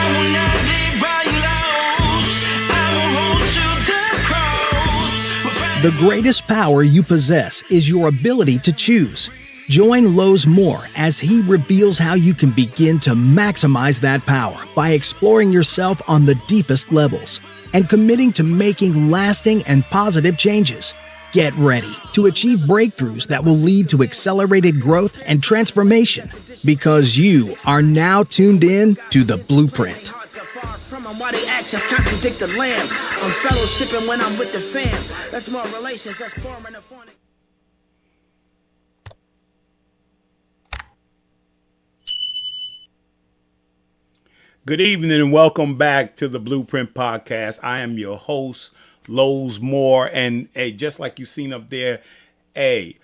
will not leave you lost. I will hold to the cross. The greatest power you possess is your ability to choose. Join Lowe's Moore as he reveals how you can begin to maximize that power by exploring yourself on the deepest levels and committing to making lasting and positive changes. Get ready to achieve breakthroughs that will lead to accelerated growth and transformation, because you are now tuned in to The Blueprint. Why the actions contradict the lamb. I'm fellowshipping when I'm with the fam. That's more relations, that's foreign and foreign. Good evening and welcome back to the Blueprint Podcast. I am your host, Lowe's Moore, and hey, just like you seen up there, hey,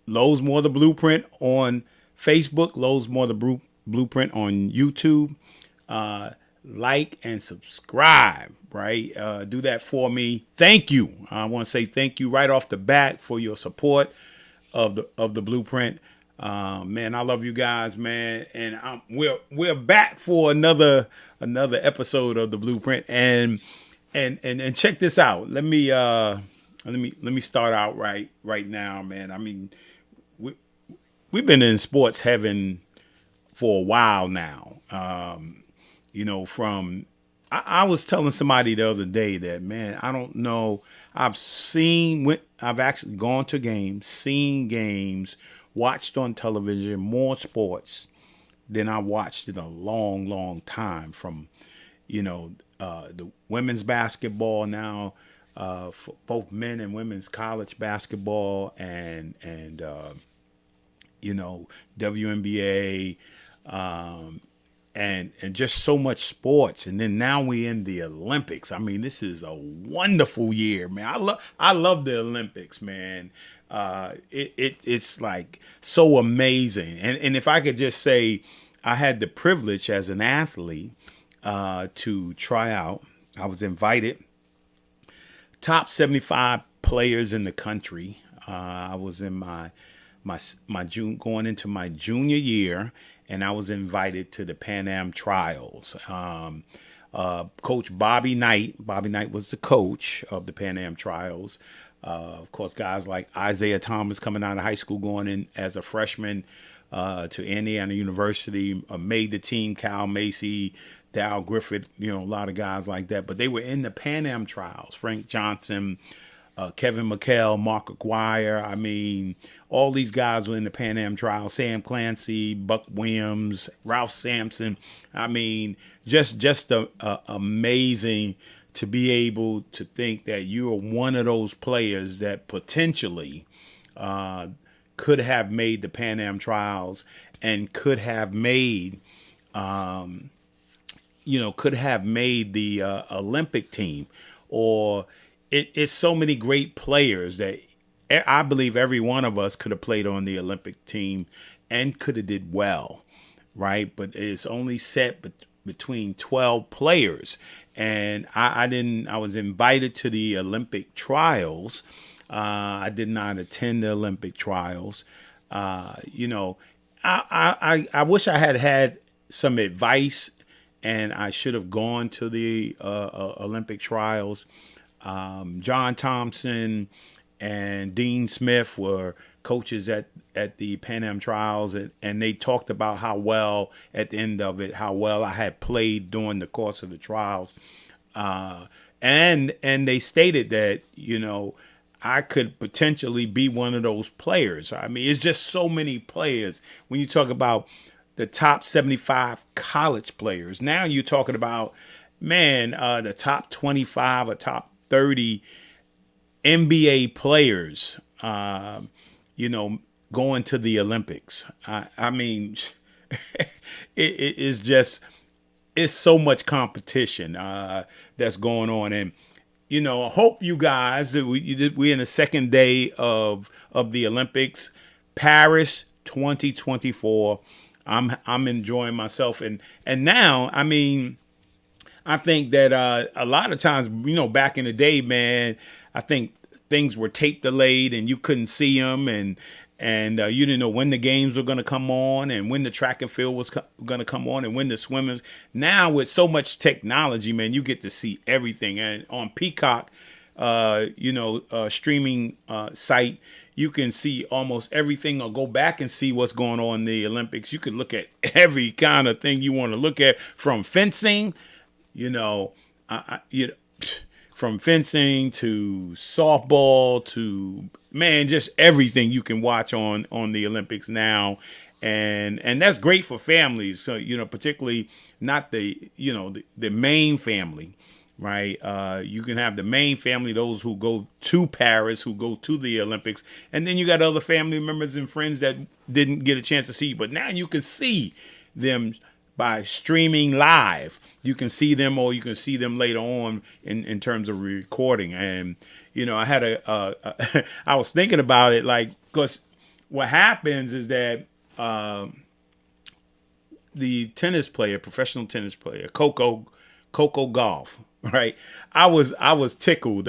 Lowe's Moore the Blueprint on Facebook, Lowe's Moore the Blueprint on YouTube. Like and subscribe, right? Do that for me. Thank you. I want to say thank you right off the bat for your support of the Blueprint. Man, I love you guys, man, and we're back for another episode of the Blueprint, and check this out. Let me start out right now, man. I mean, we've been in sports heaven for a while now. You know, I was telling somebody the other day that, man, I don't know. I've actually gone to games, seen games, watched on television more sports than I watched in a long, long time. From, you know, the women's basketball now, for both men and women's college basketball, and you know, WNBA, and just so much sports. And then now we're in the Olympics. I mean, this is a wonderful year, man. I love the Olympics, man. It's like so amazing. And if I could just say, I had the privilege as an athlete to try out. I was invited. Top 75 players in the country. I was in my going into my junior year, and I was invited to the Pan Am trials. Coach Bobby Knight was the coach of the Pan Am trials. Of course, guys like Isaiah Thomas coming out of high school, going in as a freshman to Indiana University, made the team. Cal Macy, Dow Griffith, you know, a lot of guys like that. But they were in the Pan Am trials. Frank Johnson, Kevin McHale, Mark Aguirre. I mean, all these guys were in the Pan Am trials. Sam Clancy, Buck Williams, Ralph Sampson. I mean, just amazing to be able to think that you are one of those players that potentially could have made the Pan Am trials and could have made, could have made the Olympic team. Or it's so many great players that I believe every one of us could have played on the Olympic team and could have did well, right? But it's only set between 12 players. And I was invited to the Olympic trials. I did not attend the Olympic trials. I wish I had some advice, and I should have gone to the Olympic trials. John Thompson and Dean Smith were coaches at the Pan Am trials, and they talked about how well at the end of it, how well I had played during the course of the trials. And they stated that, you know, I could potentially be one of those players. I mean, it's just so many players. When you talk about the top 75 college players, now you're talking about, man, the top 25 or top 30 NBA players, going to the Olympics. I mean, it's so much competition that's going on. And, you know, I hope you guys, we're in the second day of the Olympics, Paris 2024. I'm enjoying myself. And now, I mean, I think that a lot of times, you know, back in the day, man, I think things were tape delayed and you couldn't see them. And And you didn't know when the games were going to come on and when the track and field was going to come on and when the swimmers. Now with so much technology, man, you get to see everything. And on Peacock, streaming site, you can see almost everything or go back and see what's going on in the Olympics. You could look at every kind of thing you want to look at, from fencing, from fencing to softball to, man, just everything you can watch on the Olympics now. And that's great for families. So, particularly not the main family, right? You can have the main family, those who go to Paris, who go to the Olympics. And then you got other family members and friends that didn't get a chance to see, but now you can see them by streaming live. You can see them, or you can see them later on in terms of recording. And, I had I was thinking about it, like, because what happens is that the professional tennis player, Coco Gauff, right? I was tickled,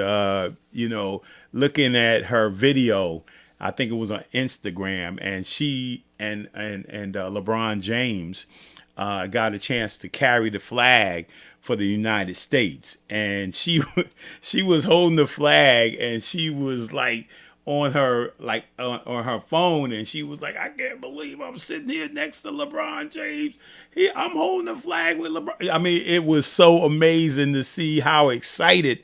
looking at her video. I think it was on Instagram, and she and LeBron James got a chance to carry the flag for the United States, and she was holding the flag, and she was like on her phone, and she was like, I can't believe I'm sitting here next to LeBron James. I'm holding the flag with LeBron. I mean, it was so amazing to see how excited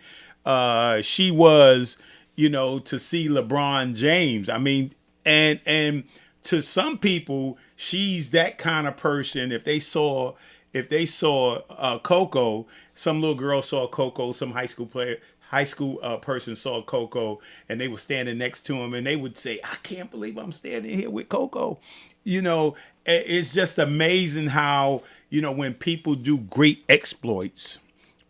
she was, to see LeBron James. I mean, and to some people, she's that kind of person. If they saw Coco, some little girl saw Coco, some high school person saw Coco, and they were standing next to him, and they would say, I can't believe I'm standing here with Coco. It's just amazing how, when people do great exploits,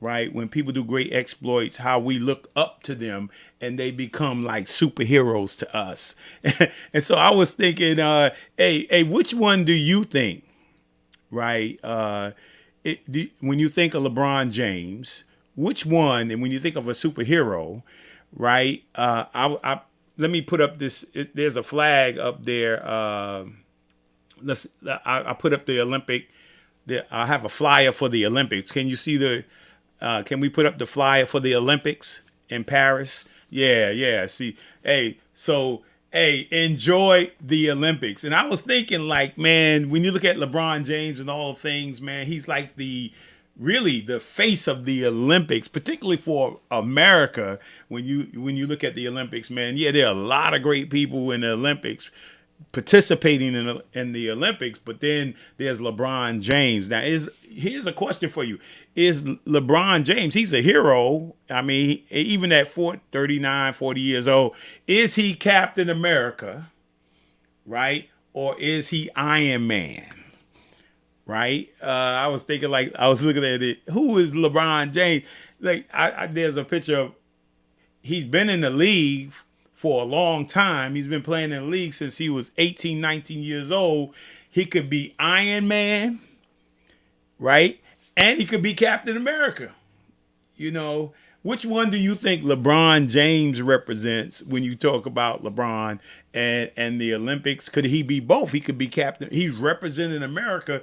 right? When people do great exploits, how we look up to them and they become like superheroes to us. And so I was thinking, hey, which one do you think, right? When you think of LeBron James, which one, and when you think of a superhero, right? Let me put up this. There's a flag up there. I put up the Olympic. I have a flyer for the Olympics. Can you see can we put up the flyer for the Olympics in Paris? Yeah. See, enjoy the Olympics. And I was thinking, like, man, when you look at LeBron James and all the things, man, he's like really the face of the Olympics, particularly for America. When you look at the Olympics, man, yeah, there are a lot of great people in the Olympics participating in the Olympics, but then there's LeBron James. Now, here's a question for you. Is LeBron James, he's a hero. I mean, even at 39, 40 years old, is he Captain America, right? Or is he Iron Man? Right? I was thinking, like, I was looking at it. Who is LeBron James? Like, there's a picture of, he's been in the league for a long time. He's been playing in the league since he was 18, 19 years old. He could be Iron Man, right? And he could be Captain America. Which one do you think LeBron James represents when you talk about LeBron and the Olympics? Could he be both? He could be captain. He's representing America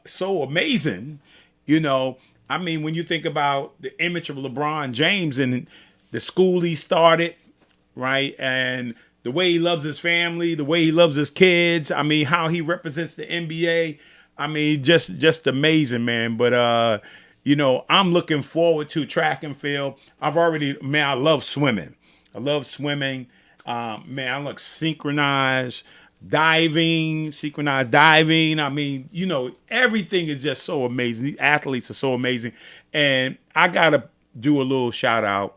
so amazing. I mean, when you think about the image of LeBron James and the school he started, right? And the way he loves his family, the way he loves his kids. I mean, how he represents the NBA. I mean, just amazing, man. But, I'm looking forward to track and field. I love swimming. Man, I look synchronized diving. I mean, everything is just so amazing. These athletes are so amazing. And I got to do a little shout out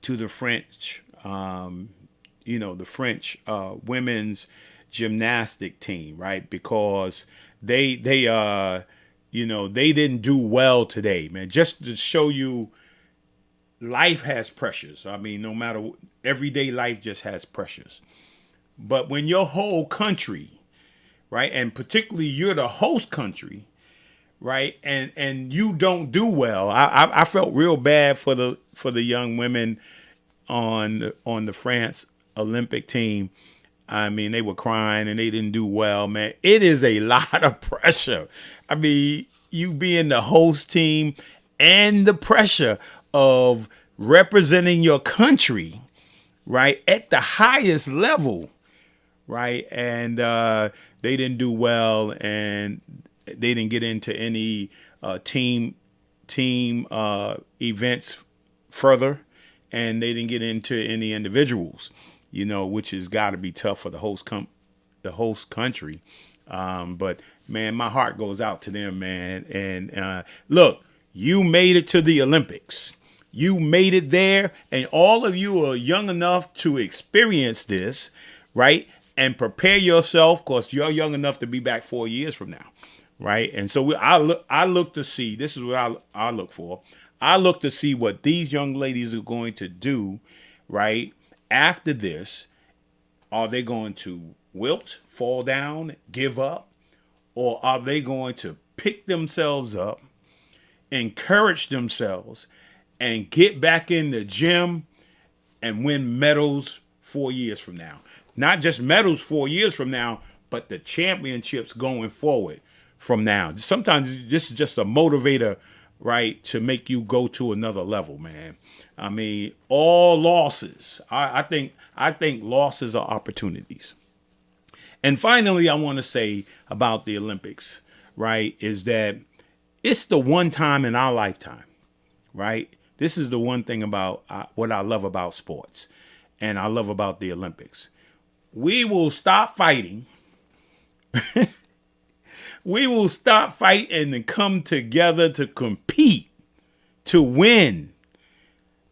to the French, the French women's gymnastic team, right? Because they didn't do well today, man. Just to show you, life has pressures. I mean, no matter what, everyday life just has pressures. But when your whole country, right, and particularly you're the host country, right, and you don't do well, I felt real bad for the young women on the France Olympic team. I mean, they were crying and they didn't do well, man. It is a lot of pressure. I mean, you being the host team and the pressure of representing your country, right, at the highest level, right? And they didn't do well, and they didn't get into any team events further, and they didn't get into any individuals, which has got to be tough for the host country. But man, my heart goes out to them, man. And look, you made it to the Olympics. You made it there, and all of you are young enough to experience this, right? And prepare yourself, because you're young enough to be back 4 years from now, right? And so I look to see, this is what I look for. I look to see what these young ladies are going to do, right? After this, are they going to wilt, fall down, give up? Or are they going to pick themselves up, encourage themselves, and get back in the gym and win medals 4 years from now? Not just medals 4 years from now, but the championships going forward from now. Sometimes this is just a motivator, right, to make you go to another level, man. I mean, all losses. I think losses are opportunities. And finally, I want to say about the Olympics, right, is that it's the one time in our lifetime, right? This is the one thing about what I love about sports, and I love about the Olympics. We will stop fighting. We will stop fighting and come together to compete, to win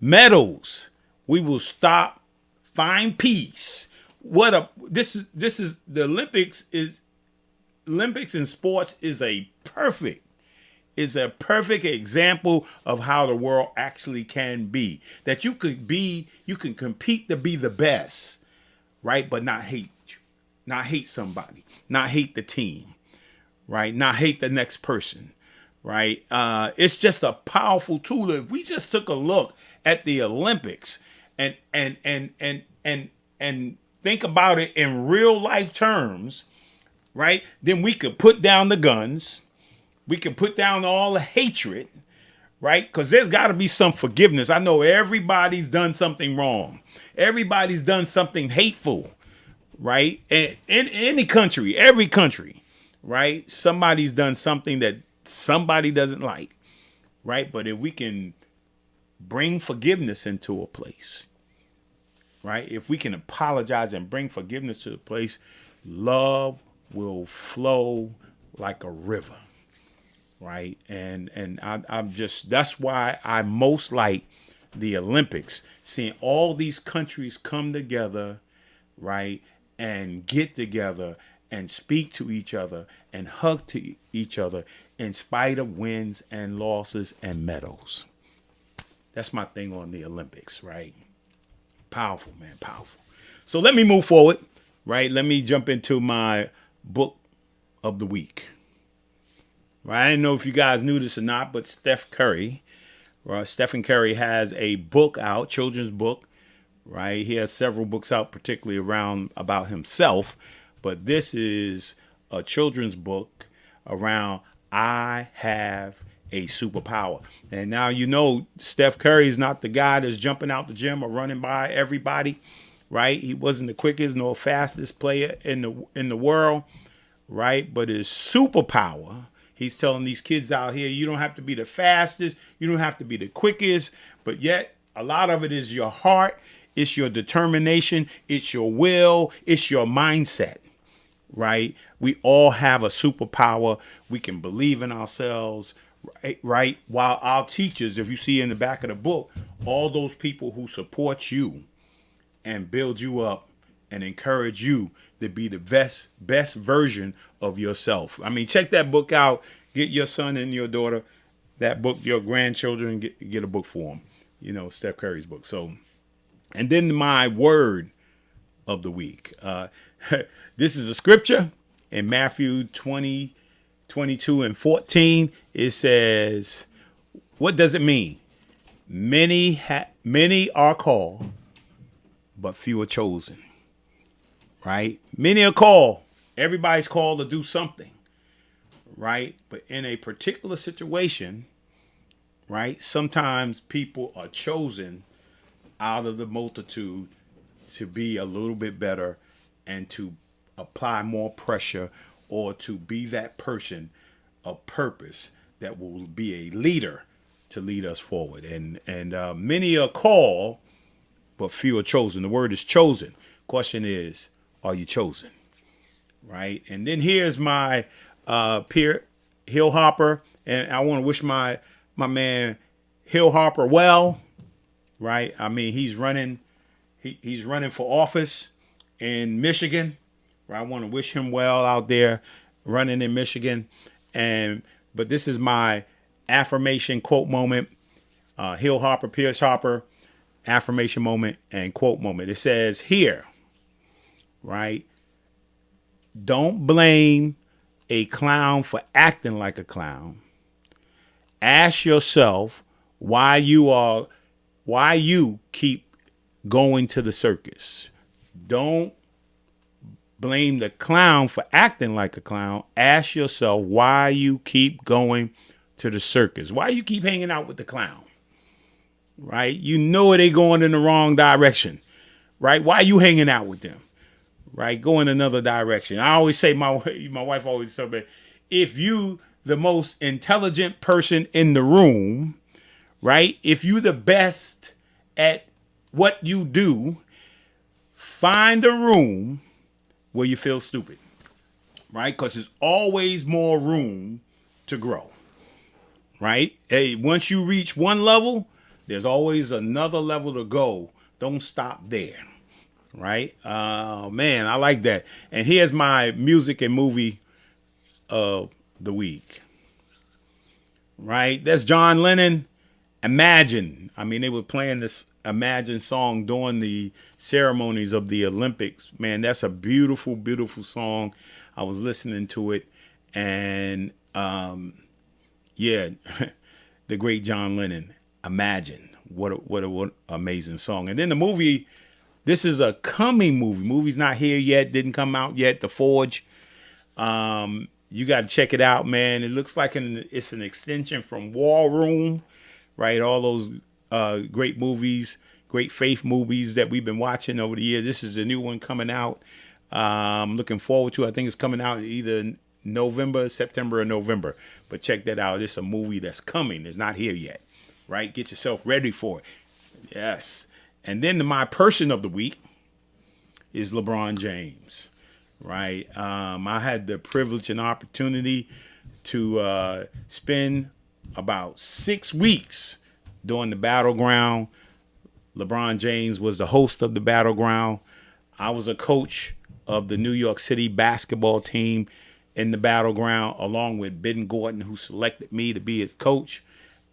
medals. We will stop, find peace. This is the Olympics in sports is a perfect example of how the world actually can be. That you can compete to be the best, right? But not hate somebody, not hate the team, right? Not hate the next person, right? It's just a powerful tool. If we just took a look at the Olympics and think about it in real life terms, right? Then we could put down the guns. We can put down all the hatred, right? Because there's got to be some forgiveness. I know everybody's done something wrong. Everybody's done something hateful, right? And in any country, every country, right? Somebody's done something that somebody doesn't like, right? But if we can bring forgiveness into a place, right? If we can apologize and bring forgiveness to the place, love will flow like a river. Right. And I'm just, that's why I most like the Olympics, seeing all these countries come together, right, and get together and speak to each other and hug to each other in spite of wins and losses and medals. That's my thing on the Olympics, right? Powerful, man, powerful. So let me move forward, right? Let me jump into my book of the week. Right, I didn't know if you guys knew this or not, but Stephen Curry has a book out, children's book, right? He has several books out, particularly around about himself, but this is a children's book around I have a superpower. And now you know Steph Curry is not the guy that's jumping out the gym or running by everybody, right? He wasn't the quickest nor fastest player in the world, right? But his superpower, he's telling these kids out here, you don't have to be the fastest, you don't have to be the quickest, but yet a lot of it is your heart, it's your determination, it's your will, it's your mindset, right? We all have a superpower. We can believe in ourselves, right? While our teachers, if you see in the back of the book, all those people who support you and build you up and encourage you to be the best version of yourself. I mean, check that book out. Get your son and your daughter that book, your grandchildren, get a book for them. You know, Steph Curry's book. So, and then my word of the week. This is a scripture in Matthew 20:22 and 14. It says, what does it mean? Many are called, but few are chosen. right? Many are called. Everybody's called to do something, right? But in a particular situation, right, sometimes people are chosen out of the multitude to be a little bit better and to apply more pressure or to be that person of purpose that will be a leader to lead us forward. And many are called, but few are chosen. The word is chosen. Question is, are you chosen? Right? And then here's my peer, Hill Hopper, and I want to wish my man Hill Hopper well. Right? I mean, he's running for office in Michigan. Right? I want to wish him well out there running in Michigan. But this is my affirmation quote moment. Hill Hopper, Pierce Hopper, affirmation moment and quote moment. It says here, right? Don't blame a clown for acting like a clown. Ask yourself why you keep going to the circus. Don't blame the clown for acting like a clown. Ask yourself why you keep going to the circus. Why you keep hanging out with the clown? Right? You know they going in the wrong direction. Right? Why you hanging out with them? Right? Go in another direction. I always say, my wife always said, me, if you the most intelligent person in the room, right? If you the best at what you do, find a room where you feel stupid, right? Because there's always more room to grow, right? Hey, once you reach one level, there's always another level to go. Don't stop there, right? Man, I like that. And here's my music and movie of the week, right? That's John Lennon, Imagine. I mean, they were playing this Imagine song during the ceremonies of the Olympics. Man, that's a beautiful, beautiful song. I was listening to it, and yeah, the great John Lennon, Imagine. What an amazing song. And then the movie, this is a coming movie. Movie's not here yet, didn't come out yet, The Forge. You got to check it out, man. It looks like it's an extension from War Room, right? All those great movies, great faith movies that we've been watching over the years. This is a new one coming out. I'm looking forward to it. I think it's coming out either September or November. But check that out. It's a movie that's coming. It's not here yet, right? Get yourself ready for it. Yes. And then my person of the week is LeBron James, right? I had the privilege and opportunity to spend about 6 weeks during the Battleground. LeBron James was the host of the Battleground. I was a coach of the New York City basketball team in the Battleground, along with Ben Gordon, who selected me to be his coach.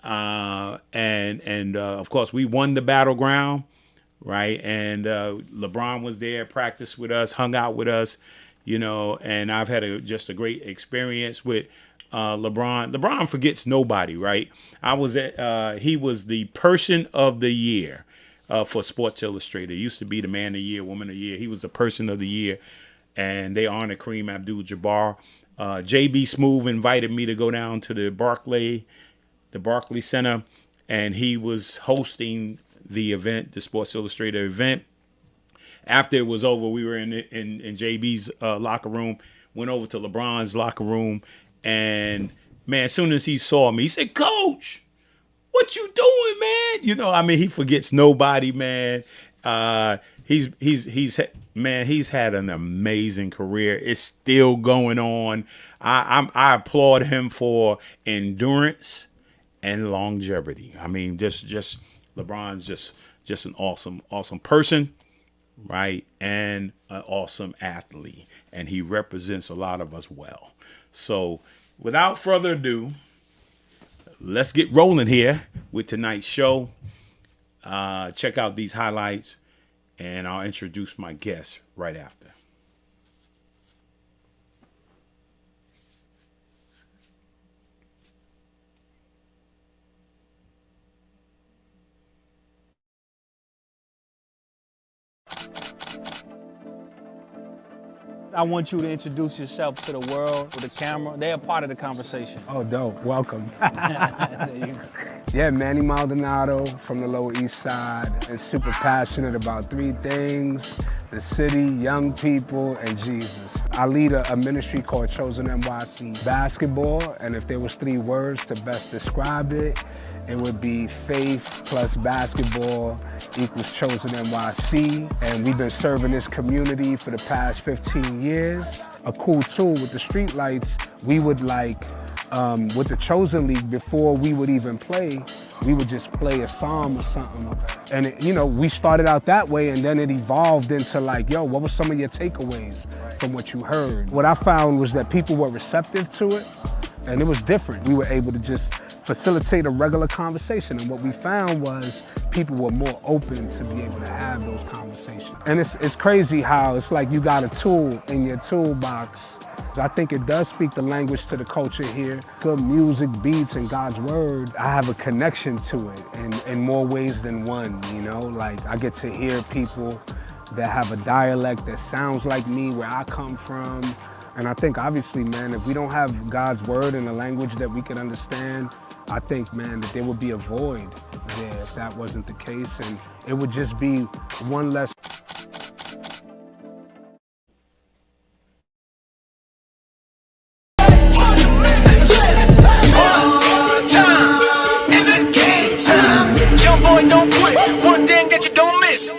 And of course, we won the Battleground, right? And LeBron was there, practiced with us, hung out with us, and I've had just a great experience with LeBron. LeBron forgets nobody, right? He was the person of the year for Sports Illustrated. He used to be the man of the year, woman of the year. He was the person of the year, and they honored Kareem Abdul-Jabbar. JB Smoove invited me to go down to the Barclays Center, and he was hosting the event, the Sports Illustrated event. After it was over, we were in JB's locker room, went over to LeBron's locker room, and man, as soon as he saw me, he said, "Coach, what you doing, man?" He forgets nobody, man. He's had an amazing career. It's still going on. I applaud him for endurance and longevity. I mean, just LeBron's just an awesome person, right? And an awesome athlete, and he represents a lot of us well. So, without further ado, let's get rolling here with tonight's show. Check out these highlights, and I'll introduce my guest right after. I want you to introduce yourself to the world with the camera. They're a part of the conversation. Oh, dope. Welcome. There you go. Yeah, Manny Maldonado from the Lower East Side, and super passionate about three things: the city, young people, and Jesus. I lead a ministry called Chosen NYC Basketball, and if there was three words to best describe it, it would be faith plus basketball equals Chosen NYC. And we've been serving this community for the past 15 years. A cool tool with the street lights, we would with the Chosen League, before we would even play, we would just play a psalm or something. And we started out that way, and then it evolved into like, yo, what were some of your takeaways from what you heard? What I found was that people were receptive to it, and it was different. We were able to just facilitate a regular conversation, and what we found was people were more open to be able to have those conversations. And it's crazy how it's like you got a tool in your toolbox. I think it does speak the language to the culture here. Good music, beats, and God's word. I have a connection to it in more ways than one, Like I get to hear people that have a dialect that sounds like me, where I come from. And I think obviously, man, if we don't have God's word in a language that we can understand, I think, man, that there would be a void there if that wasn't the case. And it would just be one less. Don't quit. One thing that you don't miss.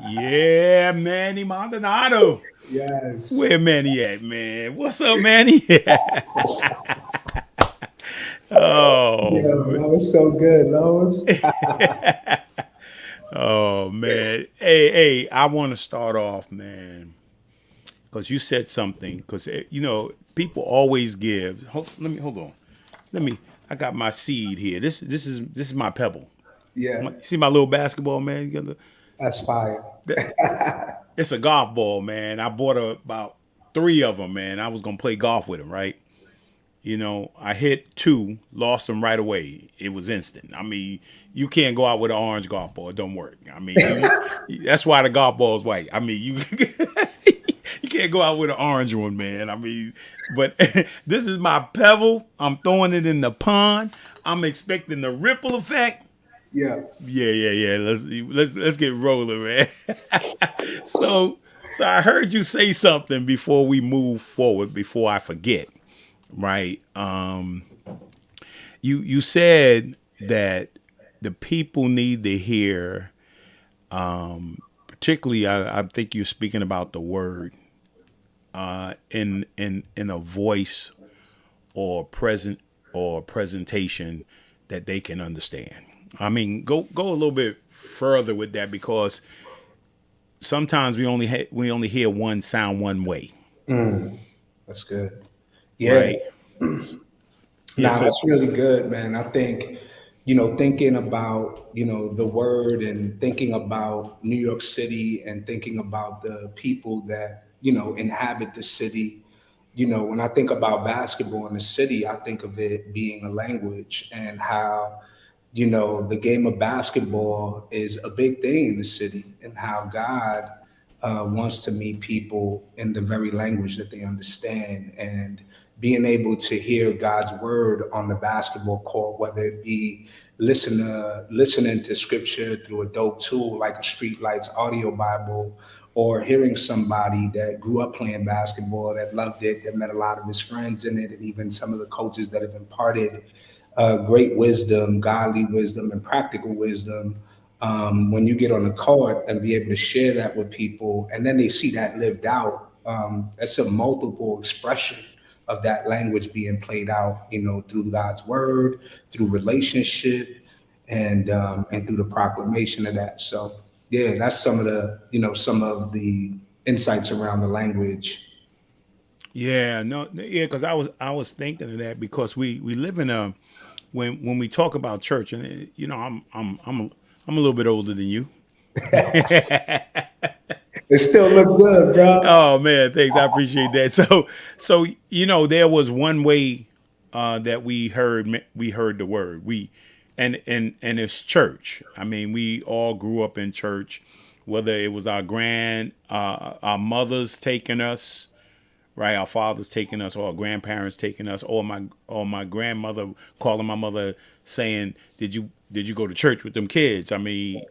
Yeah, Manny Maldonado. Yes. Where Manny at, man? What's up, Manny? Oh, Yo, that was so good, Lowe's. Oh man. Hey, I want to start off, man, because you said something. Because people always give. Hold on. I got my seed here. This is my pebble. Yeah, You see my little basketball, man? that's fire. It's a golf ball, man. I bought about 3 of them, man. I was gonna play golf with them, right? I hit 2, lost them right away. It was instant. I mean, you can't go out with an orange golf ball. It don't work. I mean, that's why the golf ball is white. I mean, you can't go out with an orange one, man. I mean, but this is my pebble. I'm throwing it in the pond. I'm expecting the ripple effect. Yeah. Yeah. Let's get rolling, man. So I heard you say something before we move forward, before I forget. Right. You said that the people need to hear, particularly I think you're speaking about the word, in a voice or presentation that they can understand. I mean, go a little bit further with that, because sometimes we only hear one sound one way. That's good. Yeah. Right. That's really good, man. I think, thinking about, the word, and thinking about New York City, and thinking about the people that, inhabit the city. When I think about basketball in the city, I think of it being a language, and how, the game of basketball is a big thing in the city, and how God wants to meet people in the very language that they understand, and being able to hear God's word on the basketball court, whether it be listening to scripture through a dope tool like a Streetlights audio Bible, or hearing somebody that grew up playing basketball, that loved it, that met a lot of his friends in it, and even some of the coaches that have imparted great wisdom, godly wisdom, and practical wisdom. When you get on the court and be able to share that with people, and then they see that lived out, that's a multiple expression of that language being played out, through God's word, through relationship, and through the proclamation of that. So yeah, that's some of the insights around the language. Yeah, because I was thinking of that, because we live in a, when we talk about church, and I'm a little bit older than you. It still look good, bro. Oh man, thanks. I appreciate that. So there was one way that we heard the word. And it's church. I mean, we all grew up in church, whether it was our mothers taking us, right, our fathers taking us, or our grandparents taking us, or my grandmother calling my mother saying, did you go to church with them kids? I mean,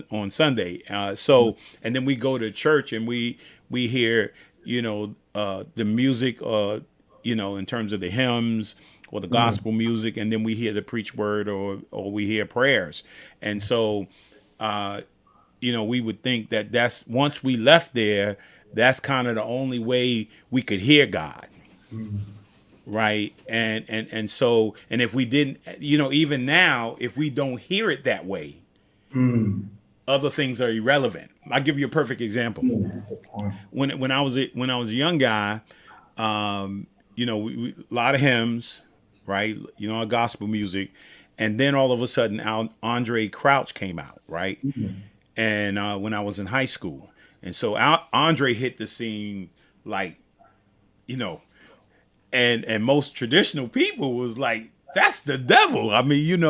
on Sunday. And then we go to church and we hear, the music, in terms of the hymns or the gospel music, and then we hear the preach word or we hear prayers. And so, we would think that that's, once we left there, that's kind of the only way we could hear God. Right. And so, and if we didn't, even now, if we don't hear it that way, other things are irrelevant. I'll give you a perfect example. When I was a young guy, a lot of hymns, right? Gospel music. And then all of a sudden, Andre Crouch came out, right? And when I was in high school. And so Andre hit the scene like, and most traditional people was like, that's the devil. I mean,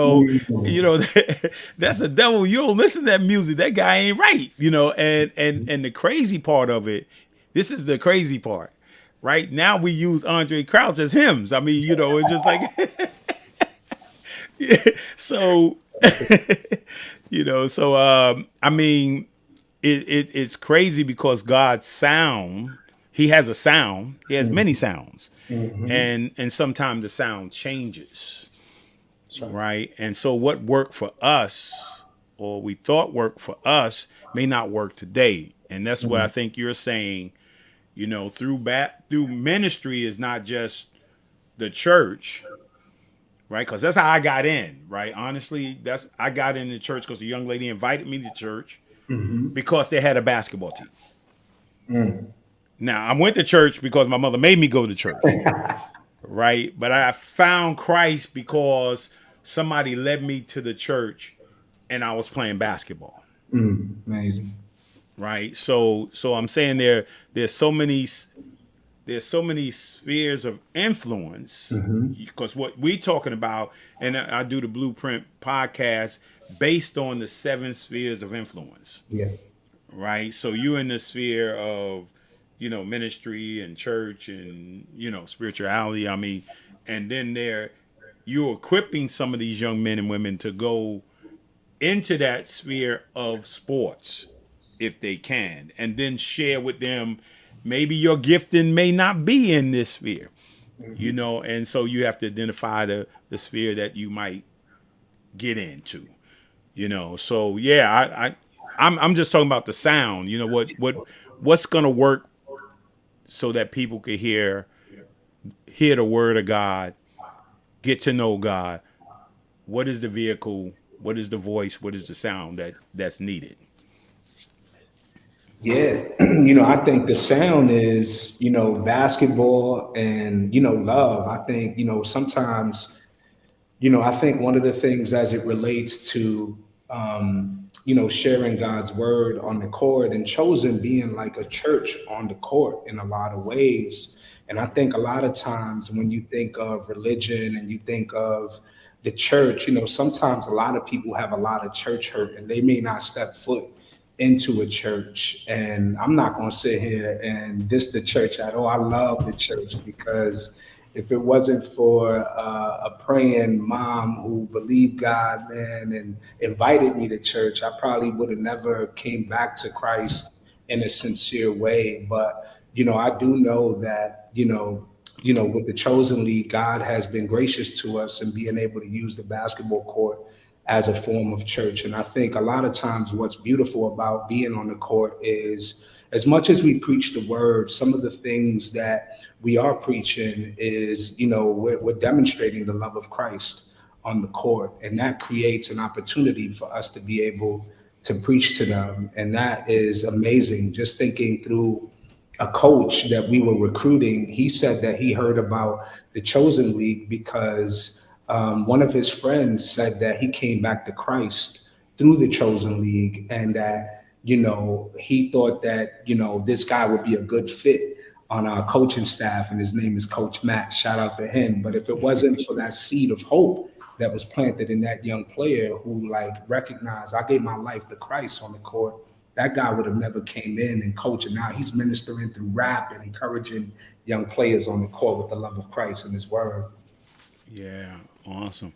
that's the devil. You don't listen to that music. That guy ain't right. And the crazy part of it, this is the crazy part. Right now we use Andre Crouch as hymns. I mean, it's just like, so, I mean, it's crazy because God's sound, he has a sound, he has many sounds, and sometimes the sound changes, right? And so what worked for us, or we thought worked for us, may not work today. And that's what I think you're saying. Through ministry is not just the church, right? Because that's how I got in, right? Honestly, I got in the church because the young lady invited me to church because they had a basketball team. Now, I went to church because my mother made me go to church, right? But I found Christ because somebody led me to the church and I was playing basketball. Amazing. Right. So I'm saying there's so many spheres of influence, because what we're talking about, and I do the Blueprint podcast based on the 7 spheres of influence. Yeah. Right. So you're in the sphere of, ministry and church and, spirituality. I mean, and then you're equipping some of these young men and women to go into that sphere of sports, if they can, and then share with them, maybe your gifting may not be in this sphere, and so you have to identify the sphere that you might get into, so yeah, I'm just talking about the sound, what's going to work so that people could hear the word of God, get to know God. What is the vehicle? What is the voice? What is the sound that's needed? Yeah, I think the sound is, basketball and, love. I think, sometimes, I think one of the things as it relates to, sharing God's word on the court, and Chosen being like a church on the court in a lot of ways. And I think a lot of times when you think of religion and you think of the church, sometimes a lot of people have a lot of church hurt and they may not step foot into a church. And I'm not going to sit here and diss the church at all. I love the church, because if it wasn't for a praying mom who believed God, man, and invited me to church, I probably would have never came back to Christ in a sincere way. But, I do know that, with the Chosen League, God has been gracious to us in being able to use the basketball court as a form of church. And I think a lot of times what's beautiful about being on the court is, as much as we preach the word, some of the things that we are preaching is, we're demonstrating the love of Christ on the court. And that creates an opportunity for us to be able to preach to them. And that is amazing. Just thinking through a coach that we were recruiting, he said that he heard about the Chosen League because one of his friends said that he came back to Christ through the Chosen League, and that, he thought that, this guy would be a good fit on our coaching staff, and his name is Coach Matt. Shout out to him. But if it wasn't for that seed of hope that was planted in that young player who like recognized I gave my life to Christ on the court, that guy would have never came in and coached. And now he's ministering through rap and encouraging young players on the court with the love of Christ and his word. Yeah, awesome.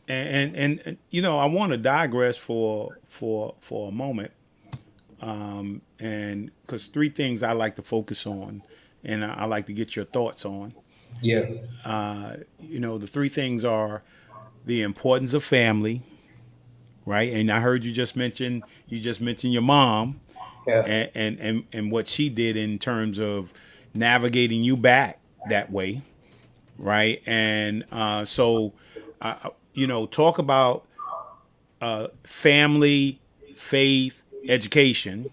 And you know, I want to digress for a moment, and because three things I like to focus on, and I like to get your thoughts on. Yeah. You know, the three things are the importance of family, right? And I heard you just mention your mom, Yeah. and what she did in terms of navigating you back that way, right? And so, you know, talk about family, faith, education,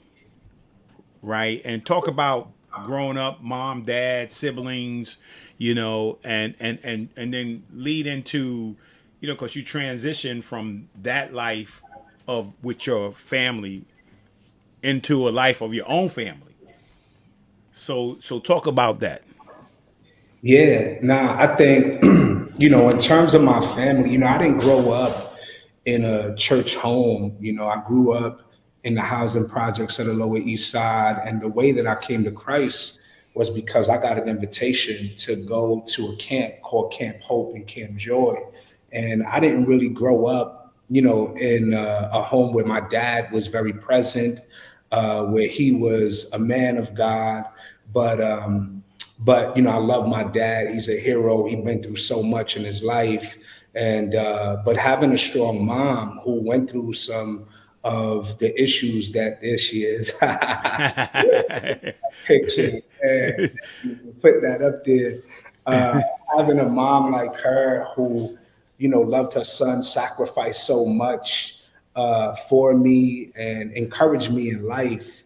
right? And talk about growing up, mom, dad, siblings, you know, and then lead into, you know, because you transition from that life of with your family into a life of your own family. So talk about that. Yeah, nah, I think, you know, in terms of my family, you know, I didn't grow up in a church home. You know, I grew up in the housing projects of the Lower East Side. And the way that I came to Christ was because I got an invitation to go to a camp called Camp Hope and Camp Joy. And I didn't really grow up, you know, in a home where my dad was very present, where he was a man of God. But you know, I love my dad. He's a hero. He's been through so much in his life. And but having a strong mom who went through some of the issues that there she is, picture, and put that up there. Having a mom like her who, you know, loved her son, sacrificed so much for me and encouraged me in life.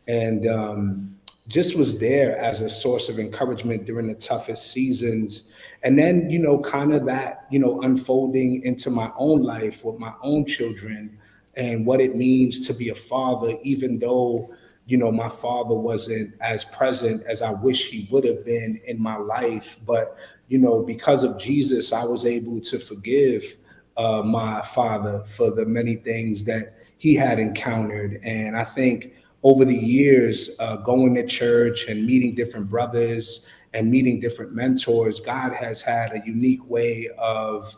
And just was there as a source of encouragement during the toughest seasons. And then, you know, kind of that, you know, unfolding into my own life with my own children and what it means to be a father, even though, you know, my father wasn't as present as I wish he would have been in my life. But, you know, because of Jesus, I was able to forgive my father for the many things that he had encountered. And I think over the years, going to church and meeting different brothers and meeting different mentors, God has had a unique way of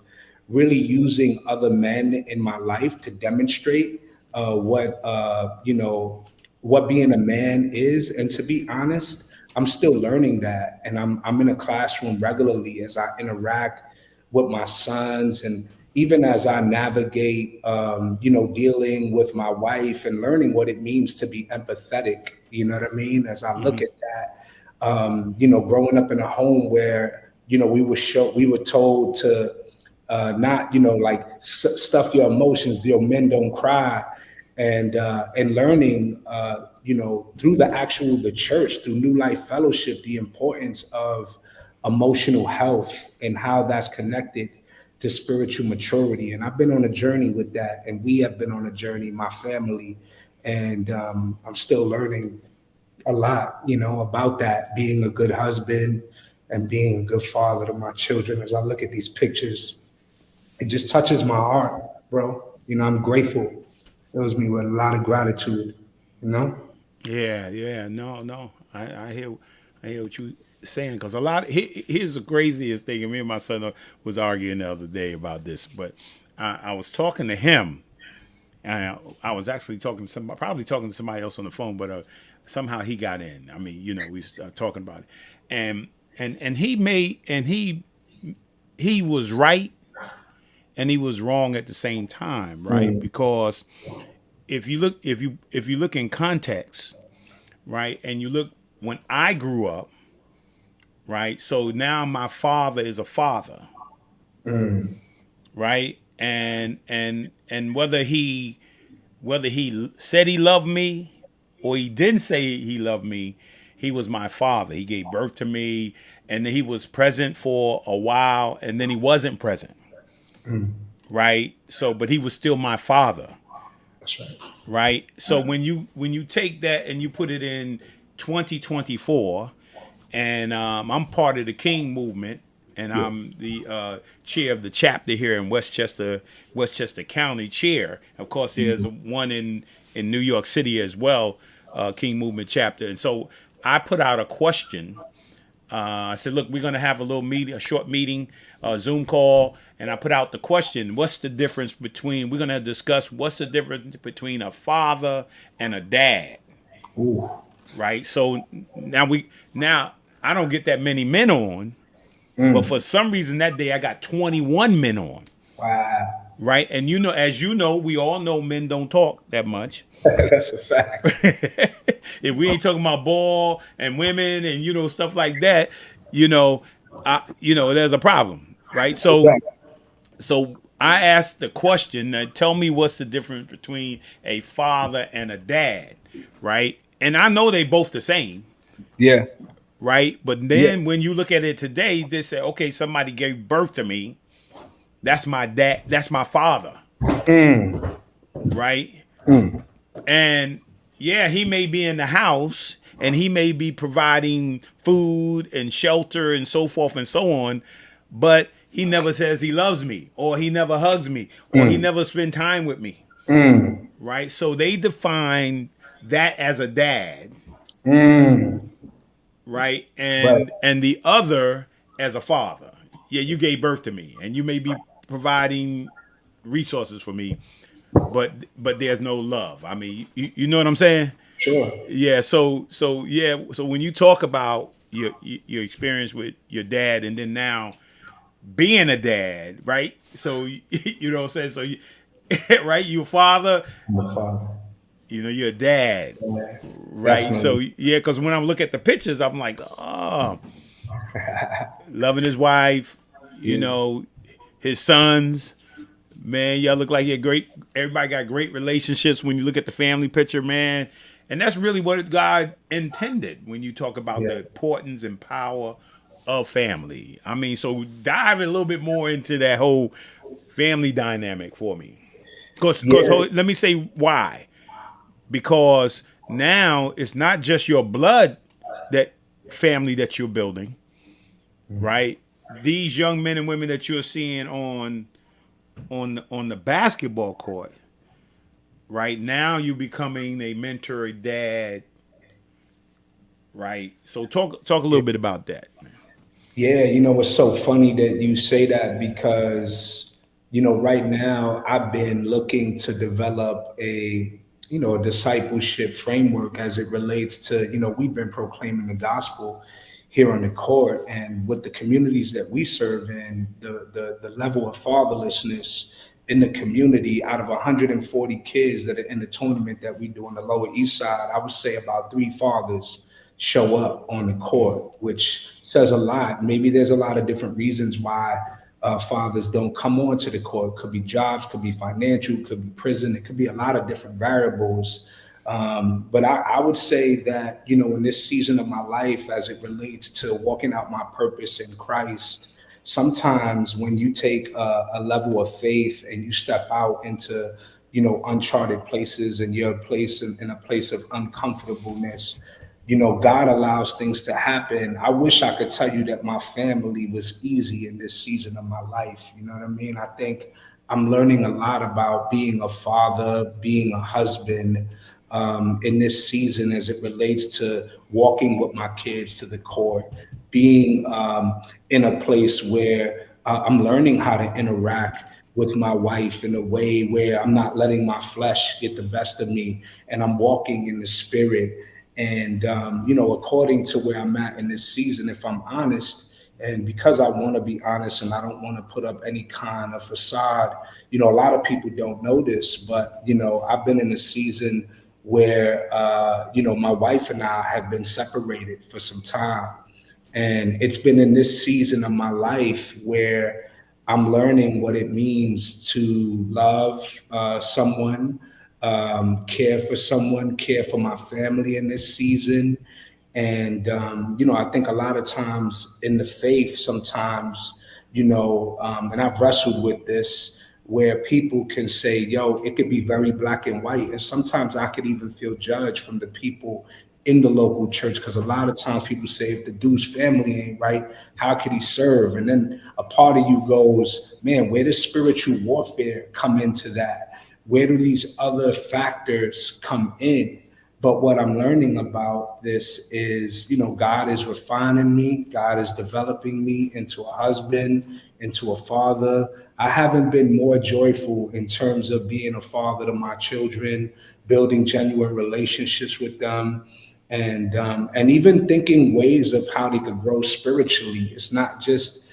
really using other men in my life to demonstrate you know, what being a man is. And to be honest, I'm still learning that. And I'm in a classroom regularly as I interact with my sons, and even as I navigate, you know, dealing with my wife and learning what it means to be empathetic, you know what I mean? As I look at that, you know, growing up in a home where, you know, we were told to not, you know, like stuff your emotions, your men don't cry, and learning, you know, through the church, through New Life Fellowship, the importance of emotional health and how that's connected to spiritual maturity. And I've been on a journey with that, and we have been on a journey, my family, and I'm still learning a lot, you know, about that, being a good husband and being a good father to my children. As I look at these pictures, it just touches my heart, bro. You know, I'm grateful. Fills me with a lot of gratitude, you know? Yeah, no. I hear what you saying, because here's the craziest thing. And me and my son was arguing the other day about this, but I was talking to him, and I was actually talking to probably talking to somebody else on the phone, but somehow he got in. I mean, you know, we started talking about it, and he was right and he was wrong at the same time, right? Because if you look in context, right, and you look when I grew up, right, so now my father is a father, right, and whether he said he loved me or he didn't say he loved me, he was my father. He gave birth to me, and then he was present for a while, and then he wasn't present. Right. So, but he was still my father. That's right. Right. So when you take that and you put it in 2024, and I'm part of the King movement, and I'm the chair of the chapter here in Westchester County chair. Of course, there's one in New York City as well, King movement chapter. And so I put out a question. I said, look, we're going to have a little meeting, a short meeting, Zoom call. And I put out the question, what's the difference between, we're going to discuss what's the difference between a father and a dad. Ooh. Right. So now I don't get that many men on, but for some reason that day I got 21 men on. Wow. Right. And as you know, we all know men don't talk that much. That's a fact. If we ain't talking about ball and women and stuff like that, there's a problem, right? So I asked the question, tell me what's the difference between a father and a dad, right? And I know they both the same. Yeah. Right? But then when you look at it today, they say, okay, somebody gave birth to me. That's my dad. That's my father. Right? And yeah, he may be in the house and he may be providing food and shelter and so forth and so on, but he never says he loves me, or he never hugs me, or he never spend time with me. Right? So they define that as a dad. Right? And the other as a father. Yeah, you gave birth to me and you may be providing resources for me, but there's no love. I mean, you know what I'm saying? Sure. Yeah. So when you talk about your experience with your dad, and then now being a dad, right? So you know what I'm saying. So right, you father. I'm a father. You're a dad, Yeah, right? definitely. So yeah, because when I look at the pictures, I'm like, oh, loving his wife, his sons. Man, y'all look like you're great. Everybody got great relationships when you look at the family picture, man. And that's really what God intended when you talk about the importance and power of family. I mean, so dive a little bit more into that whole family dynamic for me. Because let me say why. Because now it's not just your blood, that family that you're building, right? These young men and women that you're seeing on the basketball court, right? Now you're becoming a mentor, a dad, right? So talk a little bit about that, man. Yeah, it's so funny that you say that because, right now I've been looking to develop a discipleship framework as it relates to, we've been proclaiming the gospel here on the court, and with the communities that we serve in, the level of fatherlessness in the community. Out of 140 kids that are in the tournament that we do on the Lower East Side, I would say about 3 fathers show up on the court, which says a lot. Maybe there's a lot of different reasons why fathers don't come onto the court. Could be jobs, could be financial, could be prison. It could be a lot of different variables. But I would say that, in this season of my life, as it relates to walking out my purpose in Christ, sometimes when you take a level of faith and you step out into, uncharted places, and you're in a place of uncomfortableness, God allows things to happen. I wish I could tell you that my family was easy in this season of my life. You know what I mean? I think I'm learning a lot about being a father, being a husband, in this season as it relates to walking with my kids to the court, being in a place where I'm learning how to interact with my wife in a way where I'm not letting my flesh get the best of me, and I'm walking in the spirit. And, according to where I'm at in this season, if I'm honest, and because I want to be honest and I don't want to put up any kind of facade, a lot of people don't know this, but, I've been in a season where, my wife and I have been separated for some time. And it's been in this season of my life where I'm learning what it means to love someone, care for someone, care for my family in this season. And, I think a lot of times in the faith, sometimes, and I've wrestled with this, where people can say, it could be very black and white. And sometimes I could even feel judged from the people in the local church, because a lot of times people say if the dude's family ain't right, how could he serve? And then a part of you goes, man, where does spiritual warfare come into that? Where do these other factors come in? But what I'm learning about this is, God is refining me. God is developing me into a husband, into a father. I haven't been more joyful in terms of being a father to my children, building genuine relationships with them, and even thinking ways of how they could grow spiritually. It's not just,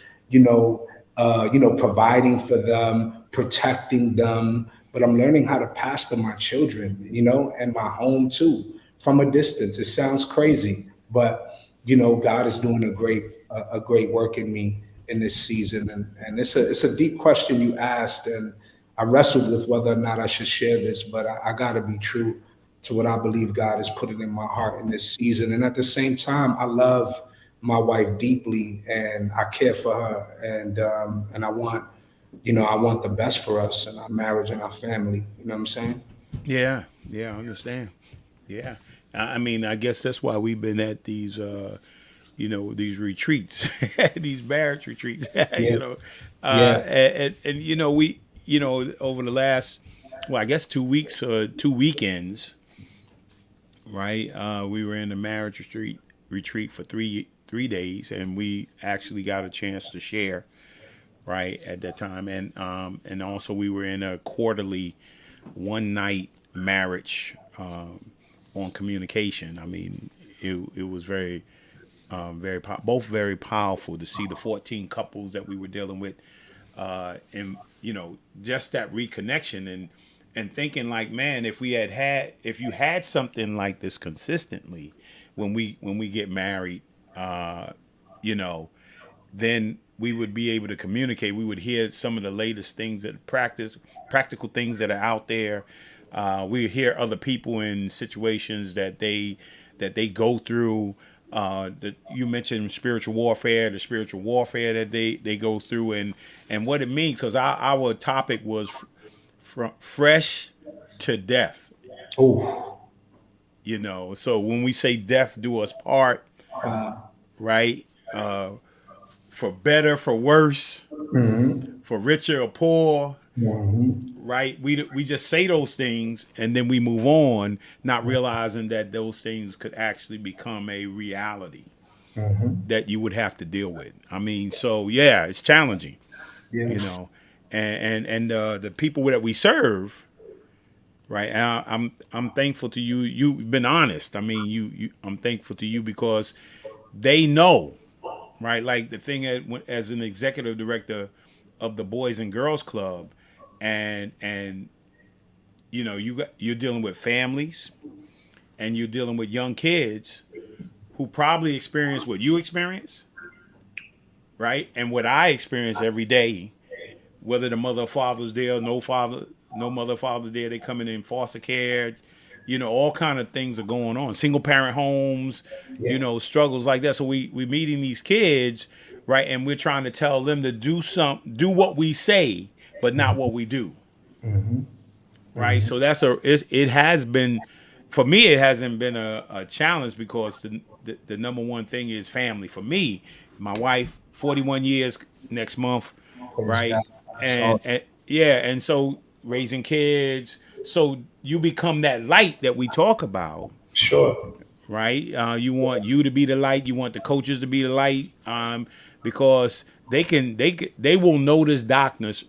providing for them, protecting them, but I'm learning how to pastor my children, and my home too, from a distance. It sounds crazy, but God is doing a great work in me in this season, and it's a deep question you asked, and I wrestled with whether or not I should share this, but I got to be true to what I believe God has put it in my heart in this season, and at the same time, I love my wife deeply, and I care for her, and I want. I want the best for us and our marriage and our family. You know what I'm saying? Yeah, I understand. Yeah, I mean, I guess that's why we've been at these, these retreats, these marriage retreats. Yeah. And we, over the last, well, I guess 2 weeks or 2 weekends, right? We were in a marriage retreat for three days, and we actually got a chance to share. Right at that time, and also we were in a quarterly one night marriage on communication. I mean, it was very both very powerful to see the 14 couples that we were dealing with, and just that reconnection and thinking like, man, if you had something like this consistently when we get married, then we would be able to communicate. We would hear some of the latest things practical things that are out there. We would hear other people in situations that they go through. You mentioned spiritual warfare, the spiritual warfare that they go through, and what it means. Because our topic was from fresh to death. Oh, So when we say death do us part, right? For better, for worse, for richer or poor, right? We just say those things and then we move on, not realizing that those things could actually become a reality that you would have to deal with. I mean, so yeah, it's challenging, and the people that we serve, right? I'm thankful to you. You've been honest. I mean, I'm thankful to you because they know. Right, like the thing as an executive director of the Boys and Girls Club, and you're dealing with families, and you're dealing with young kids who probably experience what you experience, right, and what I experience every day, whether the mother or father's there, no mother or father there, they coming in foster care. All kind of things are going on. Single parent homes, struggles like that. So we're meeting these kids, right? And we're trying to tell them to do what we say, but not what we do. Right. So it has been, for me, it hasn't been a challenge because the number one thing is family. For me, my wife, 41 years next month, right? And so raising kids. So you become that light that we talk about. Sure. Right? You want you to be the light. You want the coaches to be the light, because they will notice darkness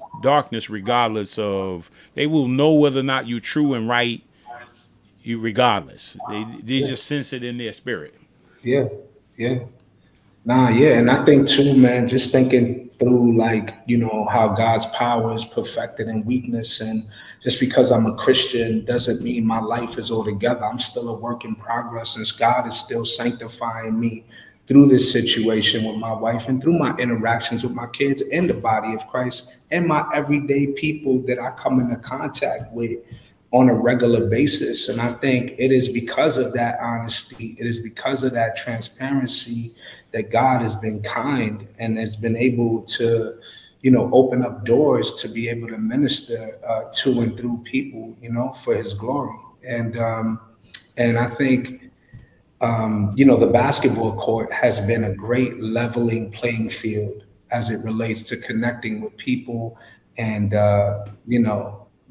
regardless of, they will know whether or not you're true and right. You regardless, they just sense it in their spirit. Yeah. And I think too, man, just thinking through how God's power is perfected in weakness, and just because I'm a Christian doesn't mean my life is all together. I'm still a work in progress, and God is still sanctifying me through this situation with my wife and through my interactions with my kids and the body of Christ and my everyday people that I come into contact with on a regular basis. And I think it is because of that honesty, it is because of that transparency that God has been kind and has been able to, open up doors to be able to minister to and through people, for his glory. And I think, The basketball court has been a great leveling playing field as it relates to connecting with people and,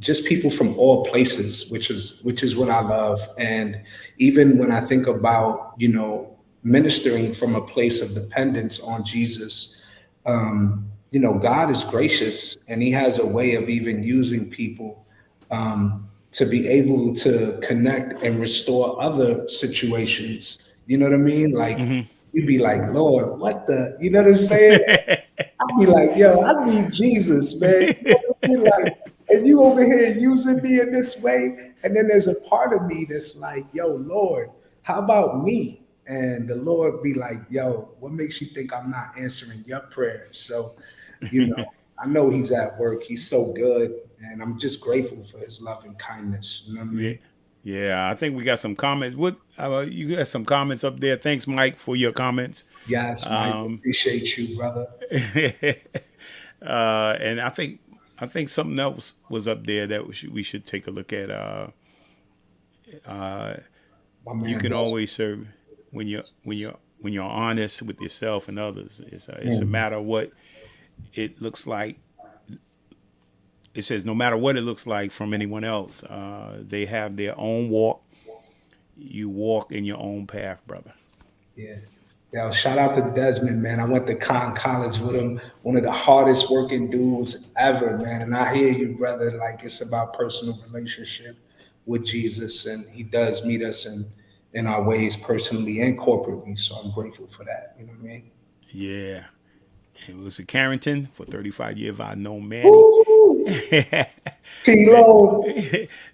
just people from all places, which is what I love. And even when I think about, ministering from a place of dependence on Jesus, God is gracious and he has a way of even using people to be able to connect and restore other situations. You know what I mean? Like you'd be like, Lord, what the, you know what I'm saying? I'd be like, yo, I need Jesus, man. You know what I mean? Like, and you over here using me in this way. And then there's a part of me that's like, yo, Lord, how about me? And the Lord be like, yo, what makes you think I'm not answering your prayers? So, I know he's at work. He's so good. And I'm just grateful for his love and kindness. You know what I Yeah. mean? Yeah, I think we got some comments. What you got some comments up there? Thanks, Mike, for your comments. Yes, Mike. Appreciate you, brother. And I think something else was up there that we should take a look at. My man You can does. always serve when you're honest with yourself and others. It's a matter of what it looks like. It says no matter what it looks like from anyone else, they have their own walk. You walk in your own path, brother. Yeah. Yo, shout out to Desmond, man. I went to College with him, one of the hardest working dudes ever, man. And I hear you, brother. Like it's about personal relationship with Jesus, and he does meet us in our ways personally and corporately. So I'm grateful for that. You know what I mean? Yeah. It was at Carrington for 35 years. I've known Manny. Woo! T-Lo.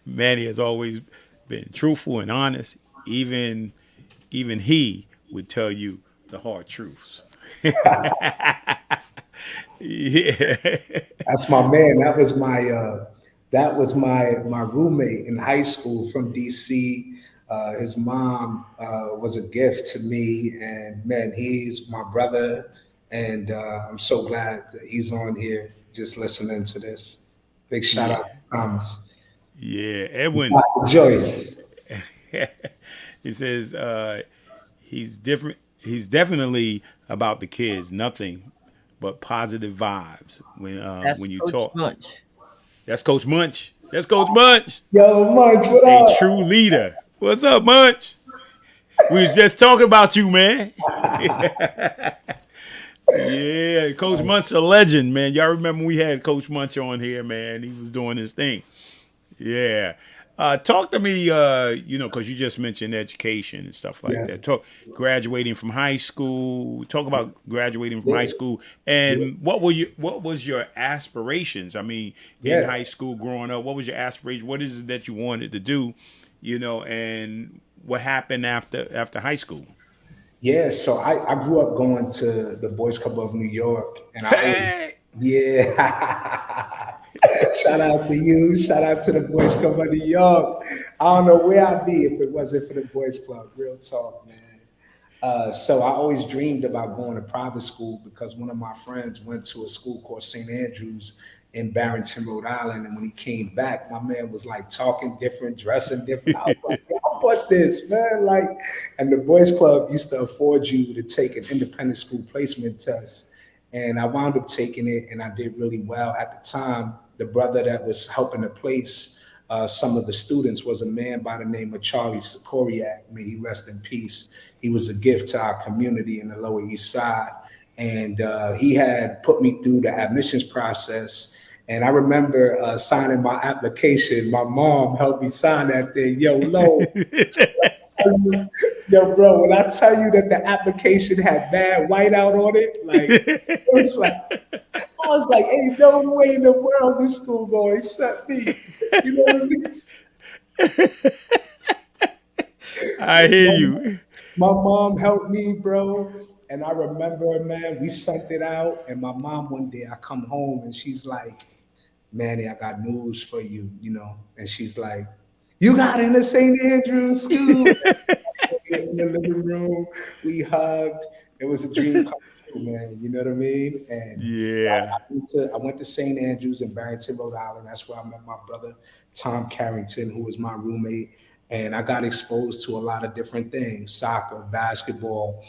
Manny has always been truthful and honest. Even he would tell you the hard truths. Yeah. That's my man. That was my roommate in high school from DC. His mom was a gift to me, and man, he's my brother. And I'm so glad that he's on here just listening to this. Big shout Yeah. out to Thomas. Yeah. Edwin. Dr. Joyce. He says he's different. He's definitely about the kids. Nothing but positive vibes when you Coach talk. Munch. That's Coach Munch. That's Coach Munch. Yo, Munch, what A up? true leader. What's up, Munch? We was just talking about you, man. Yeah, Coach Munch, a legend, man. Y'all remember we had Coach Munch on here, man. He was doing his thing. Yeah. Talk to me, because you just mentioned education and stuff like Yeah. that. Talk graduating from high school. Talk about graduating from high school, and what was your aspirations? I mean, in Yeah. high school, growing up, what was your aspiration? What is it that you wanted to do? And what happened after high school? Yeah, so I grew up going to the Boys Club of New York, and Hey, yeah. Shout out to you. Shout out to the Boys Club of New York. I don't know where I'd be if it wasn't for the Boys Club. Real talk, man. So I always dreamed about going to private school because one of my friends went to a school called St. Andrews in Barrington, Rhode Island. And when he came back, my man was like talking different, dressing different. I was like, "Yo, I want this, man." Like, and the Boys Club used to afford you to take an independent school placement test. And I wound up taking it and I did really well. At the time, the brother that was helping to place some of the students was a man by the name of Charlie Sikoriak. May he rest in peace. He was a gift to our community in the Lower East Side. And he had put me through the admissions process. And I remember signing my application. My mom helped me sign that thing. Yo, bro, when I tell you that the application had bad whiteout on it, like, it was like, I was like, ain't no way in the world this school going to accept me. You know what I mean? I hear you. My mom helped me, bro. And I remember, man, we sent it out. And my mom, one day, I come home and she's like, Manny, I got news for you, And she's like, you got into St. Andrews School. In the living room, we hugged. It was a dream come true, man. You know what I mean? And Yeah. I went to St. Andrews in Barrington, Rhode Island. That's where I met my brother, Tom Carrington, who was my roommate. and I got exposed to a lot of different things: soccer, basketball,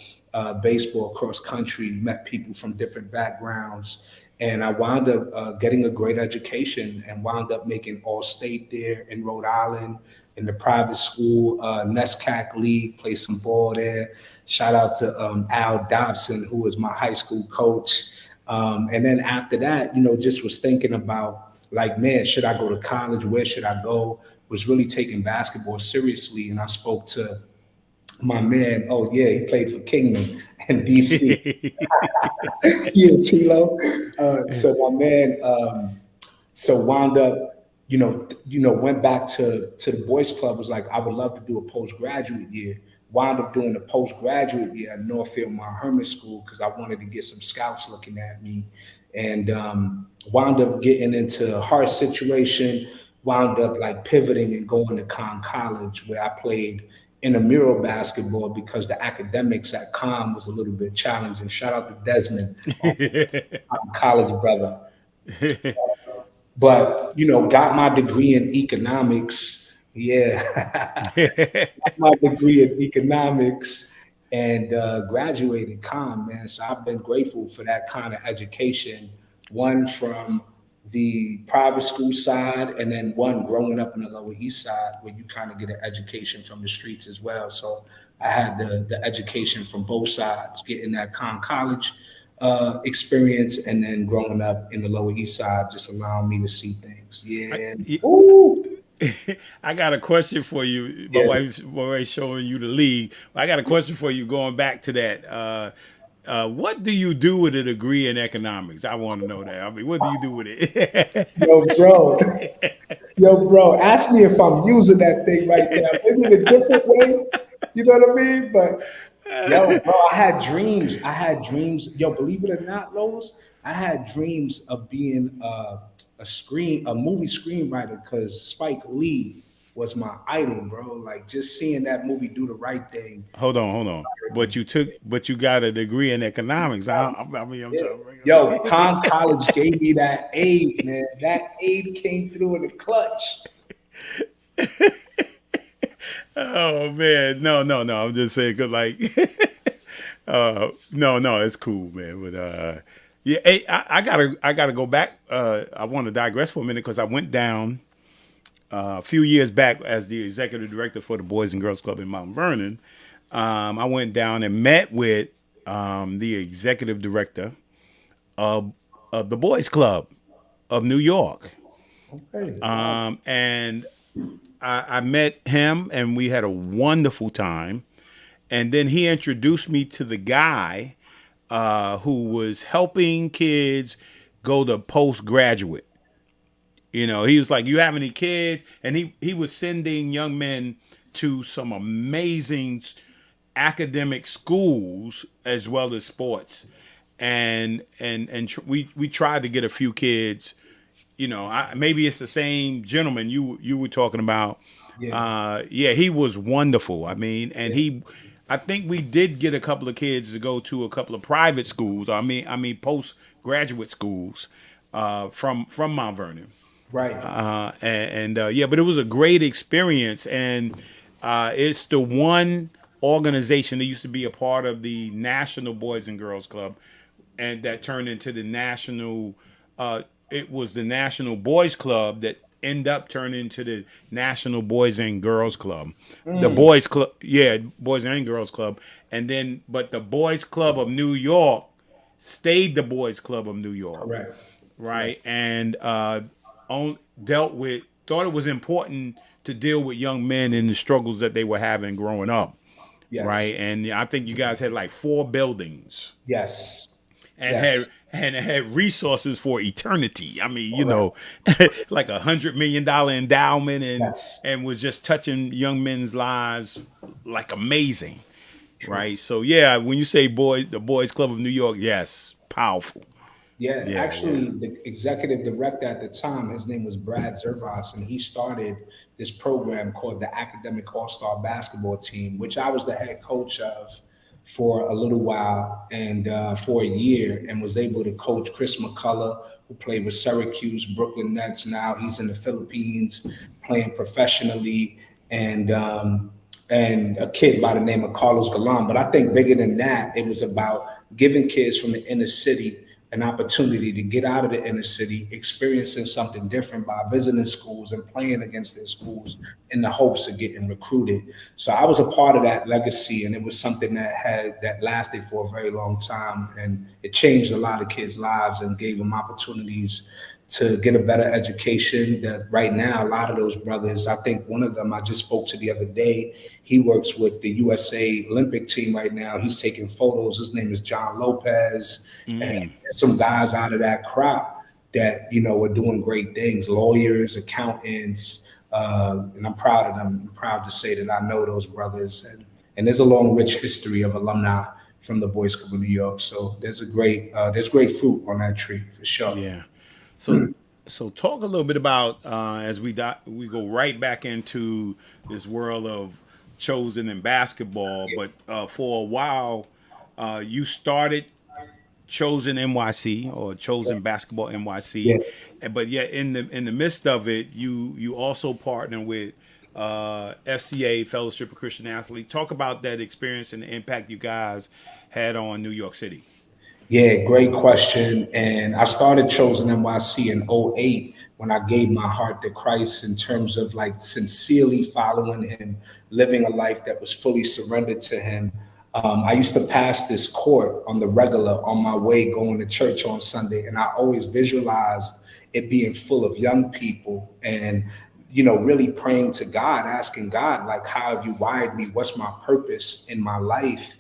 baseball, cross country. Met people from different backgrounds, and I wound up getting a great education and wound up making All-State there in Rhode Island in the private school, NESCAC League, played some ball there. Shout out to Al Dobson, who was my high school coach. And then after that, just was thinking about, like, man, should I go to college? Where should I go? Was really taking basketball seriously. And I spoke to my man. Oh, yeah, he played for Kingman in DC. Yeah, Tilo. So my man, wound up, went back to the boys club, was like, I would love to do a postgraduate year. Wound up doing a postgraduate year at Northfield Mount Hermon School because I wanted to get some scouts looking at me, and wound up getting into a hard situation, wound up like pivoting and going to Conn College, where I played intramural basketball because the academics at Conn was a little bit challenging. Shout out to Desmond, my college brother. But, got my degree in economics. Yeah. Got my degree in economics and graduated Conn, man. So I've been grateful for that kind of education, one from the private school side, and then one growing up in the Lower East Side, where you kind of get an education from the streets as well. So I had the education from both sides, getting that Conn College experience, and then growing up in the Lower East Side just allowing me to see things. Yeah. I got a question for you. My wife's showing you the league. I got a question for you going back to that. What do you do with a degree in economics? I want to know that. I mean, what do you do with it? Yo, bro, ask me if I'm using that thing right now. Maybe in a different way. You know what I mean? But yo, bro, I had dreams. Yo, believe it or not, Lowe's, I had dreams of being a movie screenwriter because Spike Lee was my idol, bro. Like, just seeing that movie Do the Right Thing. Hold on. But you got a degree in economics. I'm trying to bring it Yo, Conn College gave me that aid, man. That aid came through in the clutch. Oh man, no. I'm just saying, cause like, no, it's cool, man. But yeah, hey, I gotta go back. I want to digress for a minute because I went down a few years back as the executive director for the Boys and Girls Club in Mount Vernon. I went down and met with the executive director of the Boys Club of New York. Okay. And I met him and we had a wonderful time. And then he introduced me to the guy who was helping kids go to postgraduate. He was like, you have any kids? And he was sending young men to some amazing academic schools as well as sports. And we tried to get a few kids, maybe it's the same gentleman you were talking about. Yeah. He was wonderful. I mean, and I think we did get a couple of kids to go to a couple of private schools. I mean postgraduate schools from Mount Vernon. Right. But it was a great experience, and it's the one organization that used to be a part of the National Boys and Girls Club, and that turned into the National. It was the National Boys Club that ended up turning into the National Boys and Girls Club. The Boys Club, Boys and Girls Club, and then but the Boys Club of New York stayed the Boys Club of New York. Correct. Right, and thought it was important to deal with young men and the struggles that they were having growing up. Yes. Right, and I think you guys had like 4 buildings. Yes. And had resources for eternity. I mean, like $100 million endowment, and was just touching young men's lives like amazing. True. Right. So when you say the Boys Club of New York, yes, powerful. Actually, the executive director at the time, his name was Brad Zervas, and he started this program called the Academic All-Star Basketball Team, which I was the head coach of for a little while and for a year, and was able to coach Chris McCullough, who played with Syracuse, Brooklyn Nets. Now he's in the Philippines playing professionally. and a kid by the name of Carlos Galan. But I think bigger than that, it was about giving kids from the inner city an opportunity to get out of the inner city, experiencing something different by visiting schools and playing against their schools in the hopes of getting recruited. So I was a part of that legacy, and it was something that lasted for a very long time, and it changed a lot of kids' lives and gave them opportunities to get a better education. That right now, a lot of those brothers, I think one of them I just spoke to the other day, he works with the USA Olympic team right now. He's taking photos. His name is John Lopez. And some guys out of that crop that, are doing great things, lawyers, accountants, and I'm proud of them. I'm proud to say that I know those brothers. And there's a long, rich history of alumni from the Boys Club of New York. So there's great fruit on that tree for sure. Yeah. So talk a little bit about as we go right back into this world of Chosen and basketball. But for a while, you started Chosen NYC or Chosen Basketball NYC, but yet in the midst of it, you also partner with FCA, Fellowship of Christian Athletes. Talk about that experience and the impact you guys had on New York City. Yeah, great question. And I started Chosen NYC in 2008 when I gave my heart to Christ in terms of like sincerely following him, living a life that was fully surrendered to him. I used to pass this court on the regular on my way going to church on Sunday, and I always visualized it being full of young people and, really praying to God, asking God, like, how have you wired me? What's my purpose in my life?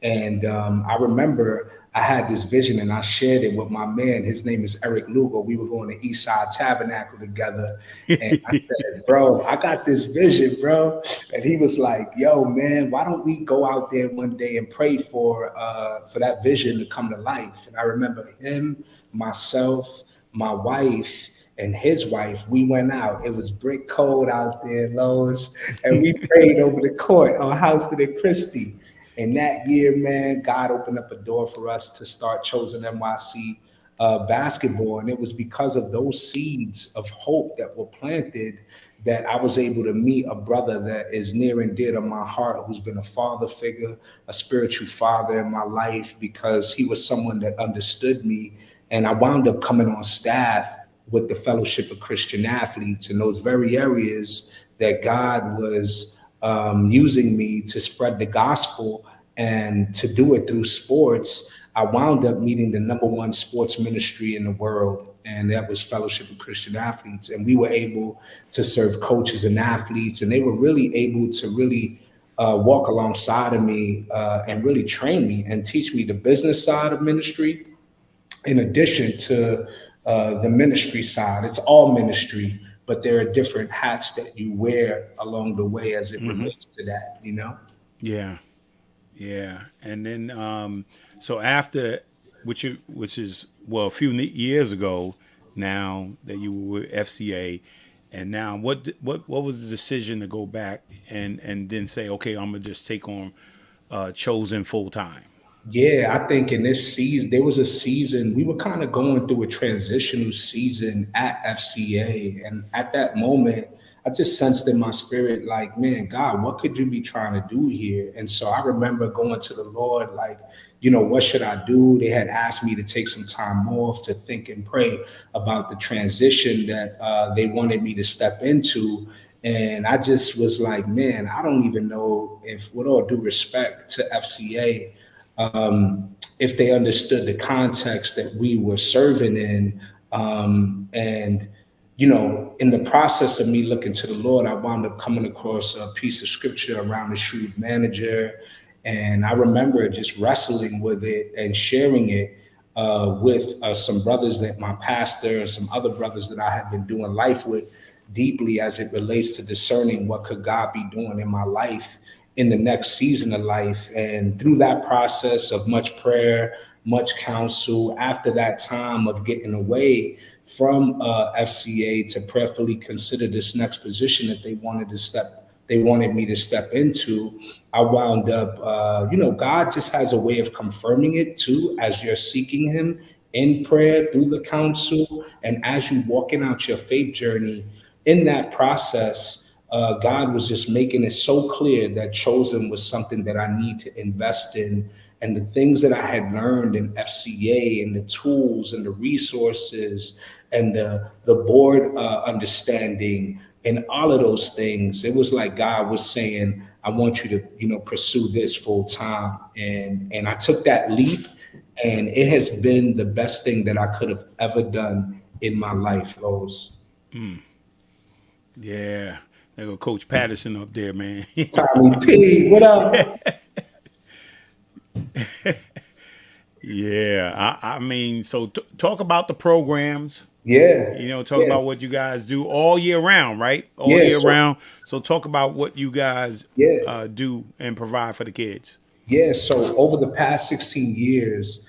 And I remember I had this vision and I shared it with my man. His name is Eric Lugo. We were going to Eastside Tabernacle together. And I said, bro, I got this vision, bro. And he was like, yo, man, why don't we go out there one day and pray for that vision to come to life? And I remember him, myself, my wife, and his wife, we went out. It was brick cold out there, Lowe's, and we prayed over the court on Houston and Christie. And that year, man, God opened up a door for us to start Chosen NYC basketball. And it was because of those seeds of hope that were planted that I was able to meet a brother that is near and dear to my heart, who's been a father figure, a spiritual father in my life, because he was someone that understood me. And I wound up coming on staff with the Fellowship of Christian Athletes in those very areas that God was using me to spread the gospel and to do it through sports. I wound up meeting the #1 sports ministry in the world, and that was Fellowship of Christian Athletes. And we were able to serve coaches and athletes, and they were really able to walk alongside of me and really train me and teach me the business side of ministry, in addition to the ministry side. It's all ministry, but there are different hats that you wear along the way as it relates to that, Yeah. And then, so after, which is a few years ago now that you were with FCA, and now what was the decision to go back and then say, okay, I'm gonna just take on Chosen full time? Yeah, I think in this season, there was a season, we were kind of going through a transitional season at FCA. And at that moment, I just sensed in my spirit, like, man, God, what could you be trying to do here? And so I remember going to the Lord, like, what should I do? They had asked me to take some time off to think and pray about the transition that they wanted me to step into. And I just was like, man, I don't even know if, with all due respect to FCA, if they understood the context that we were serving in. And, in the process of me looking to the Lord, I wound up coming across a piece of scripture around the shrewd manager. And I remember just wrestling with it and sharing it with some brothers that my pastor and some other brothers that I had been doing life with deeply as it relates to discerning what could God be doing in my life in the next season of life. And through that process of much prayer, much counsel, after that time of getting away from FCA to prayerfully consider this next position that they wanted me to step into, I wound up, God just has a way of confirming it too, as you're seeking him in prayer through the counsel. And as you walking out your faith journey in that process, God was just making it so clear that Chosen was something that I need to invest in. And the things that I had learned in FCA and the tools and the resources and the board understanding and all of those things, it was like God was saying, I want you to, pursue this full time. And I took that leap, and it has been the best thing that I could have ever done in my life, Lowe's. Yeah. There go Coach Patterson up there, man. Tommy P, what up? Yeah. I mean, so talk about the programs. Yeah. Talk about what you guys do all year round, right? All year round. So talk about what you guys do and provide for the kids. Yeah. So over the past 16 years,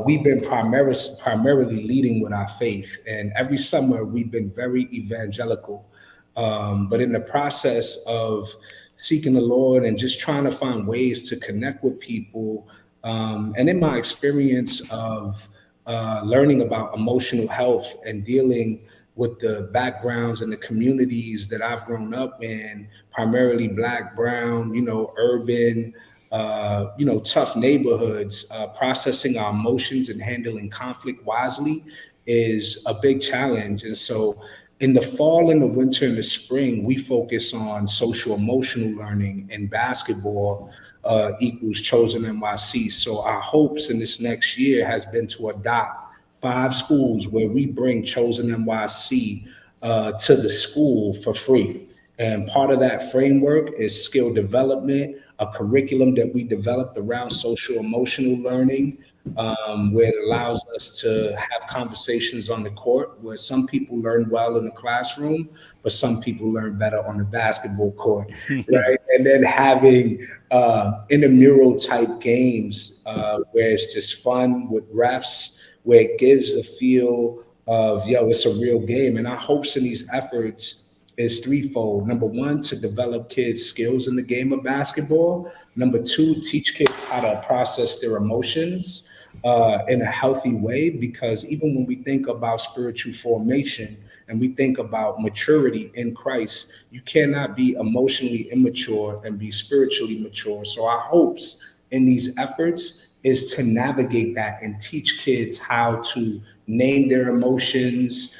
we've been primarily leading with our faith. And every summer, we've been very evangelical. But in the process of seeking the Lord and just trying to find ways to connect with people, and in my experience of learning about emotional health and dealing with the backgrounds and the communities that I've grown up in, primarily Black, brown, urban, tough neighborhoods, processing our emotions and handling conflict wisely is a big challenge. And so in the fall and the winter and the spring, we focus on social emotional learning, and basketball equals Chosen NYC. So our hopes in this next year has been to adopt 5 schools where we bring Chosen NYC to the school for free. And part of that framework is skill development, a curriculum that we developed around social emotional learning, where it allows us to have conversations on the court, where some people learn well in the classroom, but some people learn better on the basketball court, right? And then having intramural type games where it's just fun with refs, where it gives a feel of, it's a real game. And our hopes in these efforts is threefold. Number one, to develop kids' skills in the game of basketball. Number two, teach kids how to process their emotions in a healthy way, because even when we think about spiritual formation and we think about maturity in Christ, you cannot be emotionally immature and be spiritually mature. So our hopes in these efforts is to navigate that and teach kids how to name their emotions,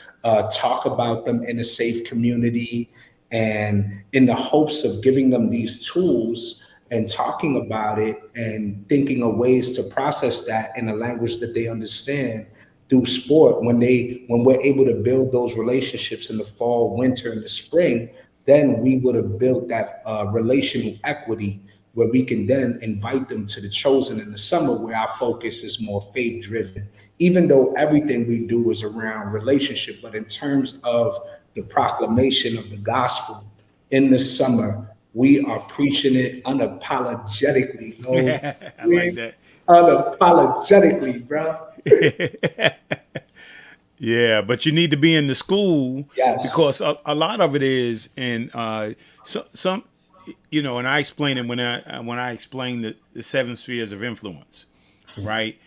talk about them in a safe community, and in the hopes of giving them these tools and talking about it and thinking of ways to process that in a language that they understand through sport. When we're able to build those relationships in the fall, winter, and the spring, then we would have built that relational equity where we can then invite them to the Chosen in the summer, where our focus is more faith driven, even though everything we do is around relationship. But in terms of the proclamation of the gospel in the summer, we are preaching it unapologetically. I like that. Unapologetically, bro. Yeah, but you need to be in the school, Yes, because a lot of it is, and some, and I explain it when I explain the 7 spheres of influence, right?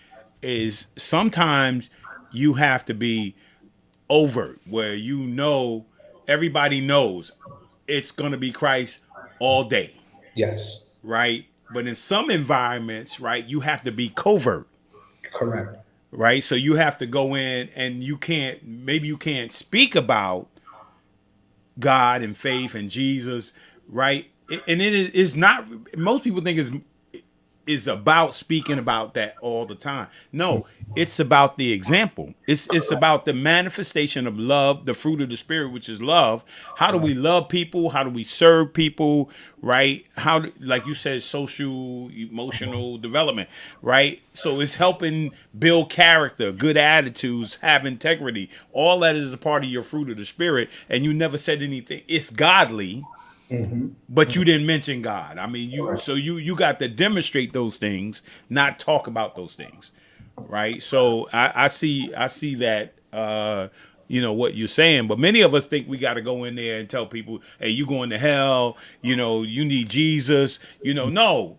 Is sometimes you have to be overt, where everybody knows it's going to be Christ all day, yes, right? But in some environments, right, you have to be covert, correct. right? So you have to go in, and you can't speak about God and faith and Jesus, right? And it is not. Most people think is about speaking about that all the time. No, it's about the example. It's about the manifestation of love, the fruit of the Spirit, which is love. How do we love people? How do we serve people? Right? Like you said, social, emotional development. Right? So it's helping build character, good attitudes, have integrity. All that is a part of your fruit of the Spirit. And you never said anything. It's godly. But you didn't mention God. I mean, you got to demonstrate those things, not talk about those things, right? So I see that what you're saying, but many of us think we got to go in there and tell people, hey, you going to hell, you need Jesus, no,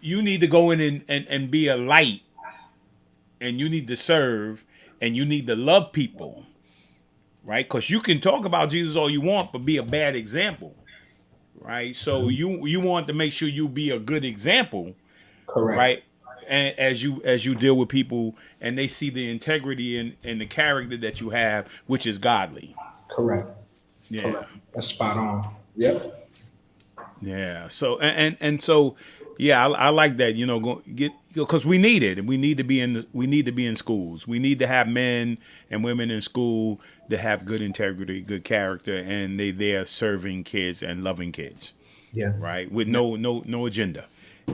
you need to go in and be a light, and you need to serve, and you need to love people, right? Because you can talk about Jesus all you want, but be a bad example. right? So you want to make sure you be a good example, Correct. right? And as you deal with people and they see the integrity and the character that you have, which is godly. Correct. Yeah. Correct. That's spot on. Yep. Yeah. So and so, yeah, I like that. You know, because we need it, and we need to be in schools. We need to have men and women in school that have good integrity, good character, and they're serving kids and loving kids. Yeah. Right, with no agenda.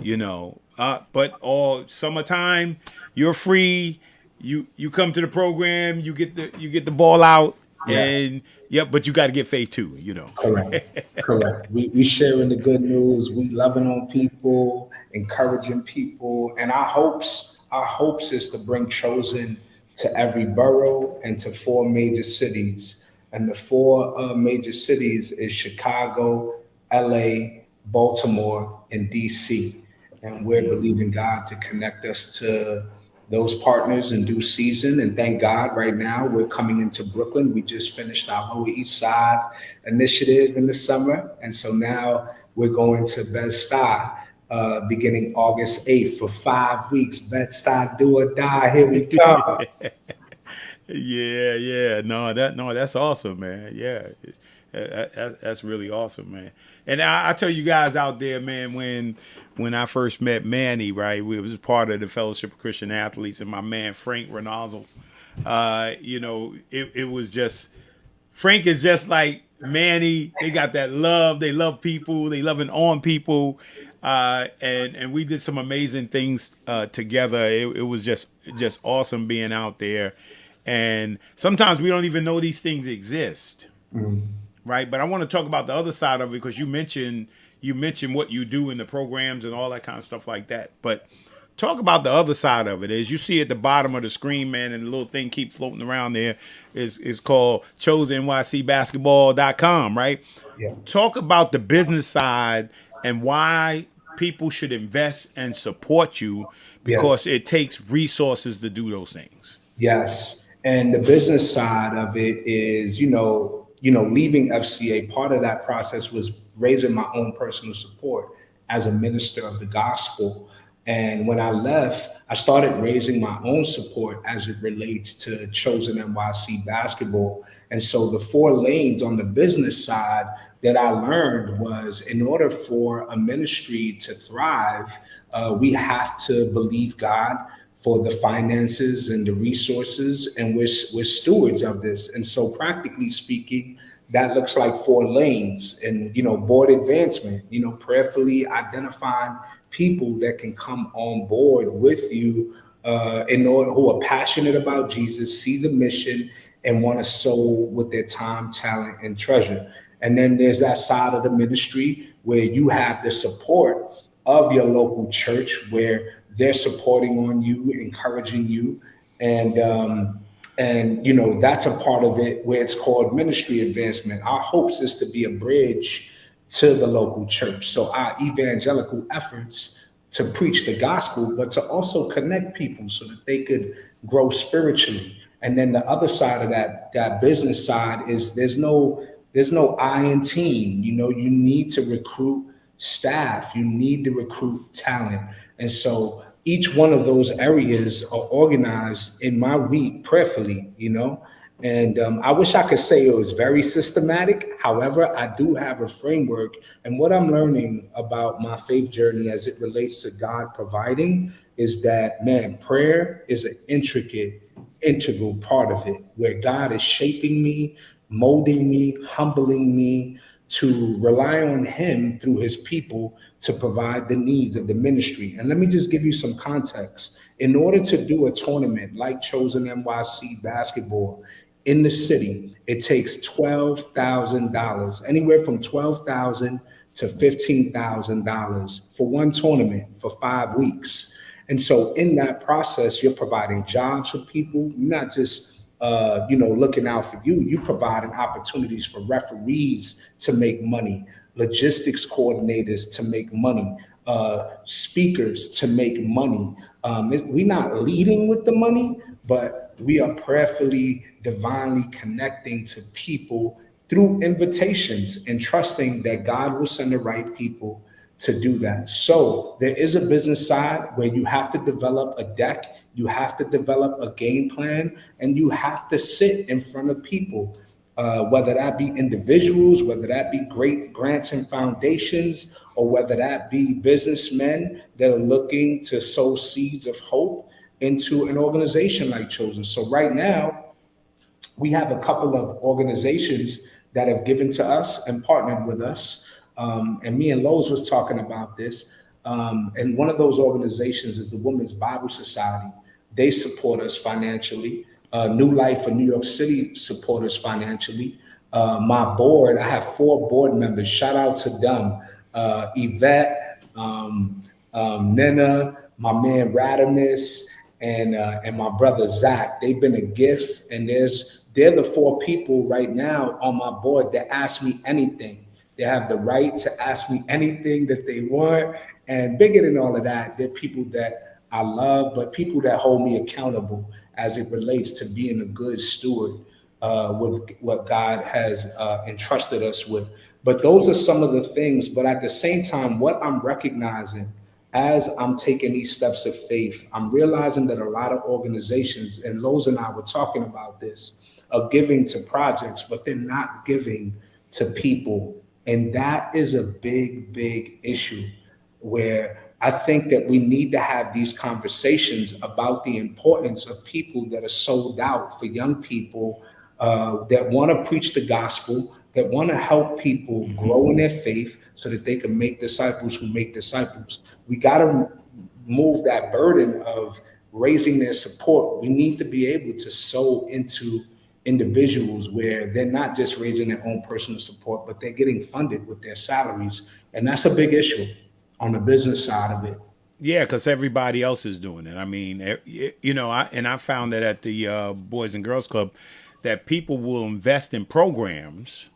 You know, but all summertime, you're free. You come to the program. You get the ball out, Yes. and but you got to get faith too. You know. Correct. Correct. We sharing the good news. We loving on people, encouraging people, and our hopes is to bring Chosen to every borough and to 4 major cities. And the 4 major cities is Chicago, LA, Baltimore, and DC. And we're believing God to connect us to those partners in due season. And thank God right now we're coming into Brooklyn. We just finished our Lower East Side initiative in the summer. And so now we're going to Bed-Stuy beginning August 8th for 5 weeks. Bed-Stuy, do or die. Here we come. Yeah. No, that's awesome, man. Yeah. That's really awesome, man. And I tell you guys out there, man, when I first met Manny, right, we was part of the Fellowship of Christian Athletes, and my man Frank Renazzo, you know, it was just, Frank is just like Manny. They got that love. They love people. They loving on people. And we did some amazing things together. It was just awesome being out there. And sometimes we don't even know these things exist. Mm-hmm. Right. But I want to talk about the other side of it, because you mentioned what you do in the programs and all that kind of stuff like that. But talk about the other side of it. As you see at the bottom of the screen, man, and the little thing keep floating around there is called Chosen NYC Basketball.com, right? Yeah. Talk about the business side and why people should invest and support you, because it takes resources to do those things. Yes. And the business side of it is, leaving FCA, part of that process was raising my own personal support as a minister of the gospel. And when I left, I started raising my own support as it relates to Chosen NYC Basketball. And so the 4 lanes on the business side that I learned was, in order for a ministry to thrive, we have to believe God for the finances and the resources, and we're stewards of this. And so practically speaking, that looks like 4 lanes and, board advancement, prayerfully identifying people that can come on board with you in order, who are passionate about Jesus, see the mission, and want to sow with their time, talent, and treasure. And then there's that side of the ministry where you have the support of your local church, where they're supporting on you, encouraging you. And that's a part of it where it's called ministry advancement. Our hopes is to be a bridge to the local church. So our evangelical efforts to preach the gospel, but to also connect people so that they could grow spiritually. And then the other side of that business side is there's no I in team. You need to recruit staff, you need to recruit talent. And so each one of those areas are organized in my week prayerfully, and I wish I could say it was very systematic. However, I do have a framework, and what I'm learning about my faith journey as it relates to God providing is that, man, prayer is an integral part of it, where God is shaping me, molding me, humbling me to rely on him through his people to provide the needs of the ministry. And let me just give you some context. In order to do a tournament like Chosen NYC Basketball in the city, it takes $12,000, anywhere from $12,000 to $15,000 for one tournament for 5 weeks. And so in that process, you're providing jobs for people, not just looking out for you. You providing opportunities for referees to make money, logistics coordinators to make money, speakers to make money. We're not leading with the money, but we are prayerfully, divinely connecting to people through invitations and trusting that God will send the right people to do that. So there is a business side where you have to develop a deck, you have to develop a game plan, and you have to sit in front of people, whether that be individuals, whether that be great grants and foundations, or whether that be businessmen that are looking to sow seeds of hope into an organization like Chosen. So right now, we have a couple of organizations that have given to us and partnered with us. And me and Lowe's was talking about this. And one of those organizations is the Women's Bible Society. They support us financially. New Life for New York City support us financially. My board, I have 4 board members. Shout out to them. Yvette, Nina, my man Radimus, and my brother Zach. They've been a gift, and they're the 4 people right now on my board that ask me anything. They have the right to ask me anything that they want. And bigger than all of that, they're people that I love, but people that hold me accountable as it relates to being a good steward with what God has entrusted us with. But those are some of the things. But at the same time, what I'm recognizing as I'm taking these steps of faith, I'm realizing that a lot of organizations, and Lowe's and I were talking about this, are giving to projects, but they're not giving to people. And that is a big, big issue where I think that we need to have these conversations about the importance of people that are sold out, for young people that want to preach the gospel, that want to help people grow in their faith so that they can make disciples who make disciples. We got to move that burden of raising their support. We need to be able to sow into individuals where they're not just raising their own personal support, but they're getting funded with their salaries. And that's a big issue on the business side of it. Yeah, because everybody else is doing it. I mean, I found that at the Boys and Girls Club that people will invest in programs,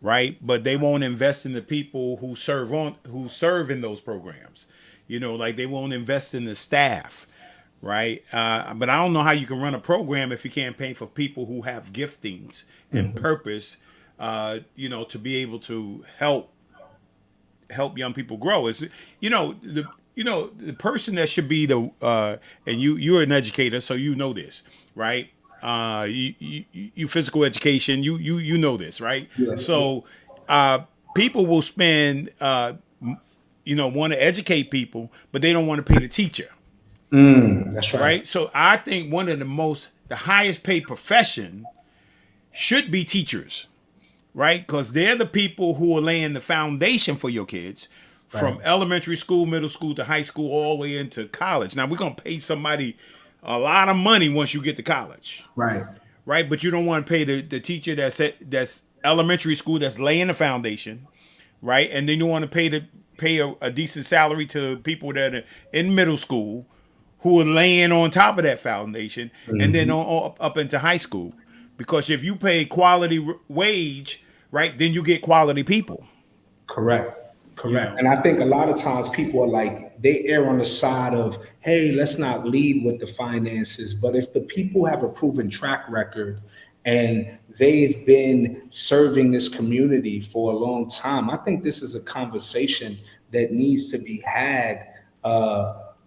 right? But they won't invest in the people who serve in those programs. Like they won't invest in the staff, right? But I don't know how you can run a program if you can't pay for people who have giftings and purpose, to be able to help young people grow. It's the person that should be the and you're an educator, so you know this, right? You physical education, you know this, right? Yeah. So people will spend want to educate people, but they don't want to pay the teacher. That's right. Right. So I think one of the highest paid profession should be teachers, right? Because they're the people who are laying the foundation for your kids from elementary school, middle school to high school, all the way into college. Now we're going to pay somebody a lot of money once you get to college. Right. Right. But you don't want to pay the teacher that's elementary school, that's laying the foundation. Right. And then you want to pay a decent salary to people that are in middle school who are laying on top of that foundation, and then up into high school. Because if you pay quality wage, right, then you get quality people. Correct. And I think a lot of times people are like, they err on the side of, hey, let's not lead with the finances. But if the people have a proven track record and they've been serving this community for a long time, I think this is a conversation that needs to be had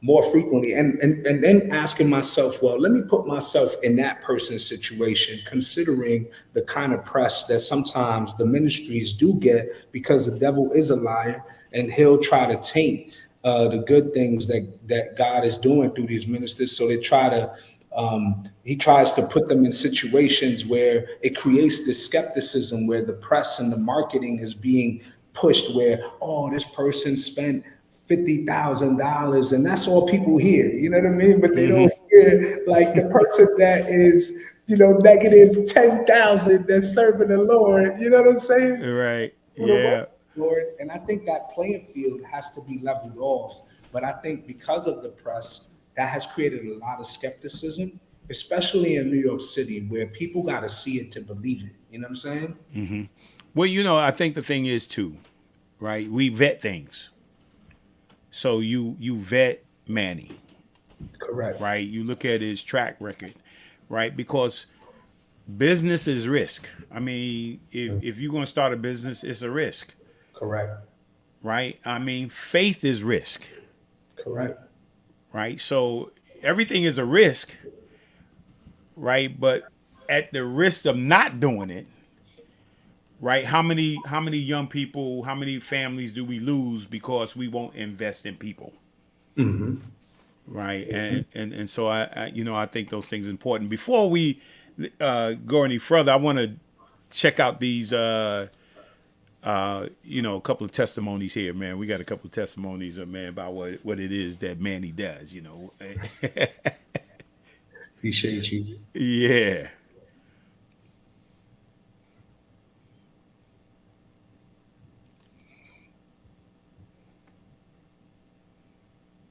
more frequently, and then asking myself, well, let me put myself in that person's situation, considering the kind of press that sometimes the ministries do get, because the devil is a liar and he'll try to taint the good things that God is doing through these ministers. So he tries to put them in situations where it creates this skepticism, where the press and the marketing is being pushed, where, oh, this person spent $50,000, and that's all people hear, you know what I mean? But they don't hear like the person that is, negative 10,000 that's serving the Lord, you know what I'm saying? Right. Yeah. Lord. And I think that playing field has to be leveled off. But I think because of the press, that has created a lot of skepticism, especially in New York City, where people got to see it to believe it. You know what I'm saying? Mm-hmm. Well, I think the thing is too, right? We vet things. So you vet Manny. Correct. Right? You look at his track record, right? Because business is risk. I mean, if you're going to start a business, it's a risk, Correct. right? I mean, faith is risk, Correct. right? So everything is a risk, right? But at the risk of not doing it, right? How many young people, how many families do we lose because we won't invest in people? Right. And so I think those things are important. Before we go any further, I want to check out these a couple of testimonies here, man. We got a couple of testimonies, man, about what it is that Manny does, Appreciate you. Yeah.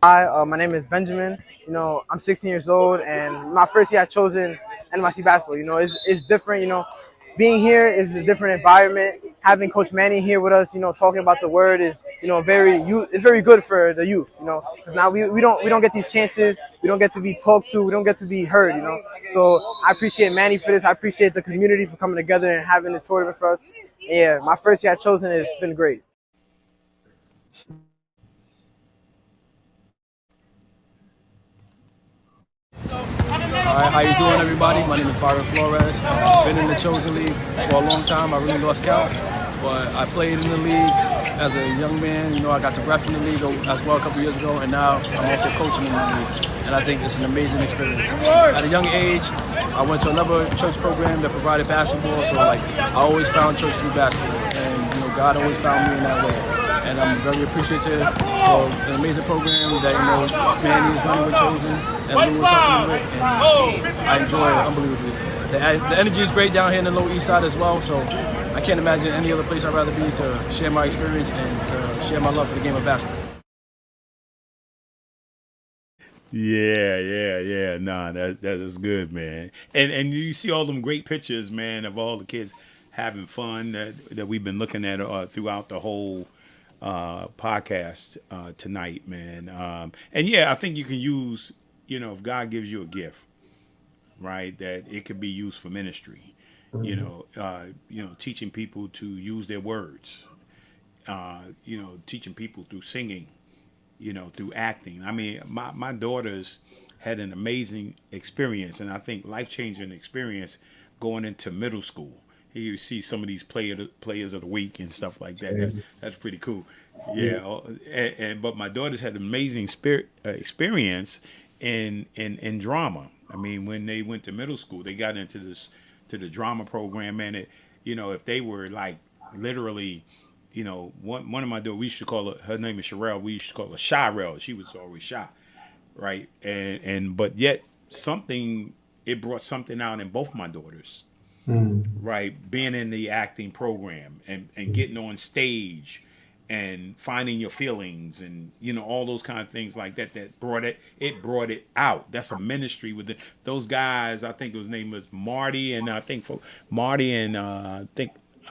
Hi, my name is Benjamin. I'm 16 years old, and my first year at Chosen NYC Basketball. It's different. Being here is a different environment. Having Coach Manny here with us, talking about the word is, it's very good for the youth. Because now we don't get these chances. We don't get to be talked to. We don't get to be heard. So I appreciate Manny for this. I appreciate the community for coming together and having this tournament for us. And yeah, my first year at Chosen has been great. All right, how you doing, everybody? My name is Byron Flores. I've been in the Chosen League for a long time. I really lost count, but I played in the league as a young man. I got to rep in the league as well a couple years ago, and now I'm also coaching in the league. And I think it's an amazing experience. At a young age, I went to another church program that provided basketball, so I always found church through basketball, and God always found me in that way. And I'm very appreciative for the amazing program that Manny is running with Chosen and Lou is helping me with, and I enjoy it unbelievably. The energy is great down here in the Lower East Side as well, so I can't imagine any other place I'd rather be to share my experience and to share my love for the game of basketball. Yeah. Nah, that is good, man. And you see all them great pictures, man, of all the kids having fun that we've been looking at throughout the whole podcast tonight, man. And yeah, I think you can use, if God gives you a gift, right, that it could be used for ministry. Teaching people to use their words. Teaching people through singing. Through acting. I mean, my daughters had an amazing experience, and I think life-changing experience going into middle school. You see some of these players of the week and stuff like that. That's pretty cool. Yeah. But my daughters had an amazing experience in drama. I mean, when they went to middle school, they got into the drama program, and if they were like literally. One of my daughters, we used to call her name is Sherelle. We used to call her Shirelle. She was always shy, right? But yet it brought something out in both my daughters, right? Being in the acting program and getting on stage and finding your feelings and all those kind of things like that brought it out. That's a ministry with those guys. I think his name was Marty, and I think I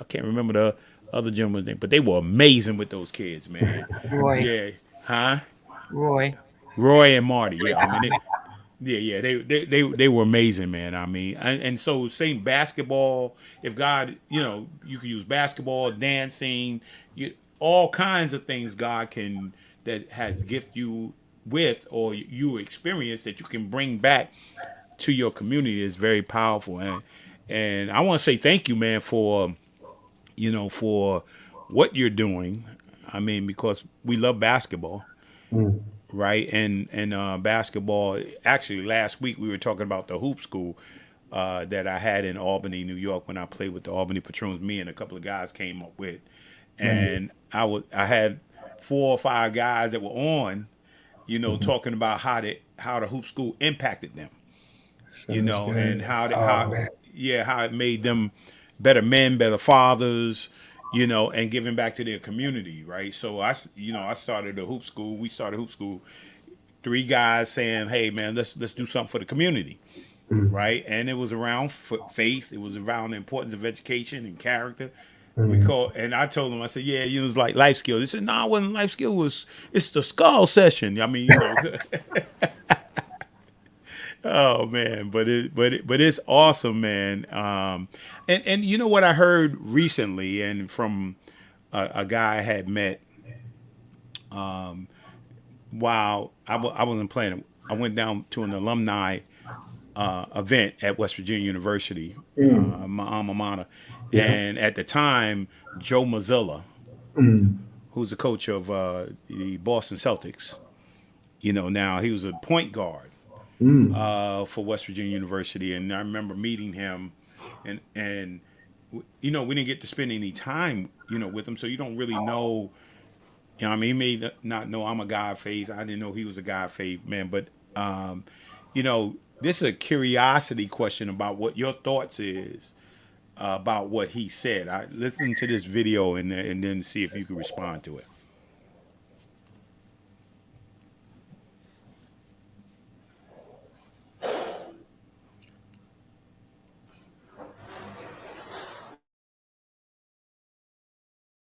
can't remember the other gentleman's name, but they were amazing with those kids, man. Roy. Yeah. Huh? Roy and Marty. Yeah. I mean, they were amazing, man. I mean, and so same basketball. If God, you can use basketball, dancing, all kinds of things God that has gifted you with or you experience that you can bring back to your community is very powerful. And I want to say thank you, man, for what you're doing. I mean, because we love basketball, right? And basketball, actually last week we were talking about the hoop school that I had in Albany, New York, when I played with the Albany Patroons. Me and a couple of guys came up with, and I had 4 or 5 guys that were on, talking about how the hoop school impacted them, and how it made them better men, better fathers, and giving back to their community, right? So I started a hoop school. We started hoop school. 3 guys saying, "Hey, man, let's do something for the community," right? And it was around faith. It was around the importance of education and character. And I told them, I said, "Yeah, it was like life skill." They said, "No, it wasn't life skill. It's the skull session." I mean, Oh man, but it's awesome, man. And you know what I heard recently, and from a guy I had met while I wasn't playing. I went down to an alumni event at West Virginia University, my alma mater, Yeah. and at the time, Joe Mazzulla, who's the coach of the Boston Celtics, now he was a point guard for West Virginia University, and I remember meeting him, and we didn't get to spend any time with him, so you don't really know. I mean, he may not know I'm a guy of faith. I didn't know he was a guy of faith, man. But this is a curiosity question about what your thoughts is about what he said. I listen to this video and then see if you can respond to it.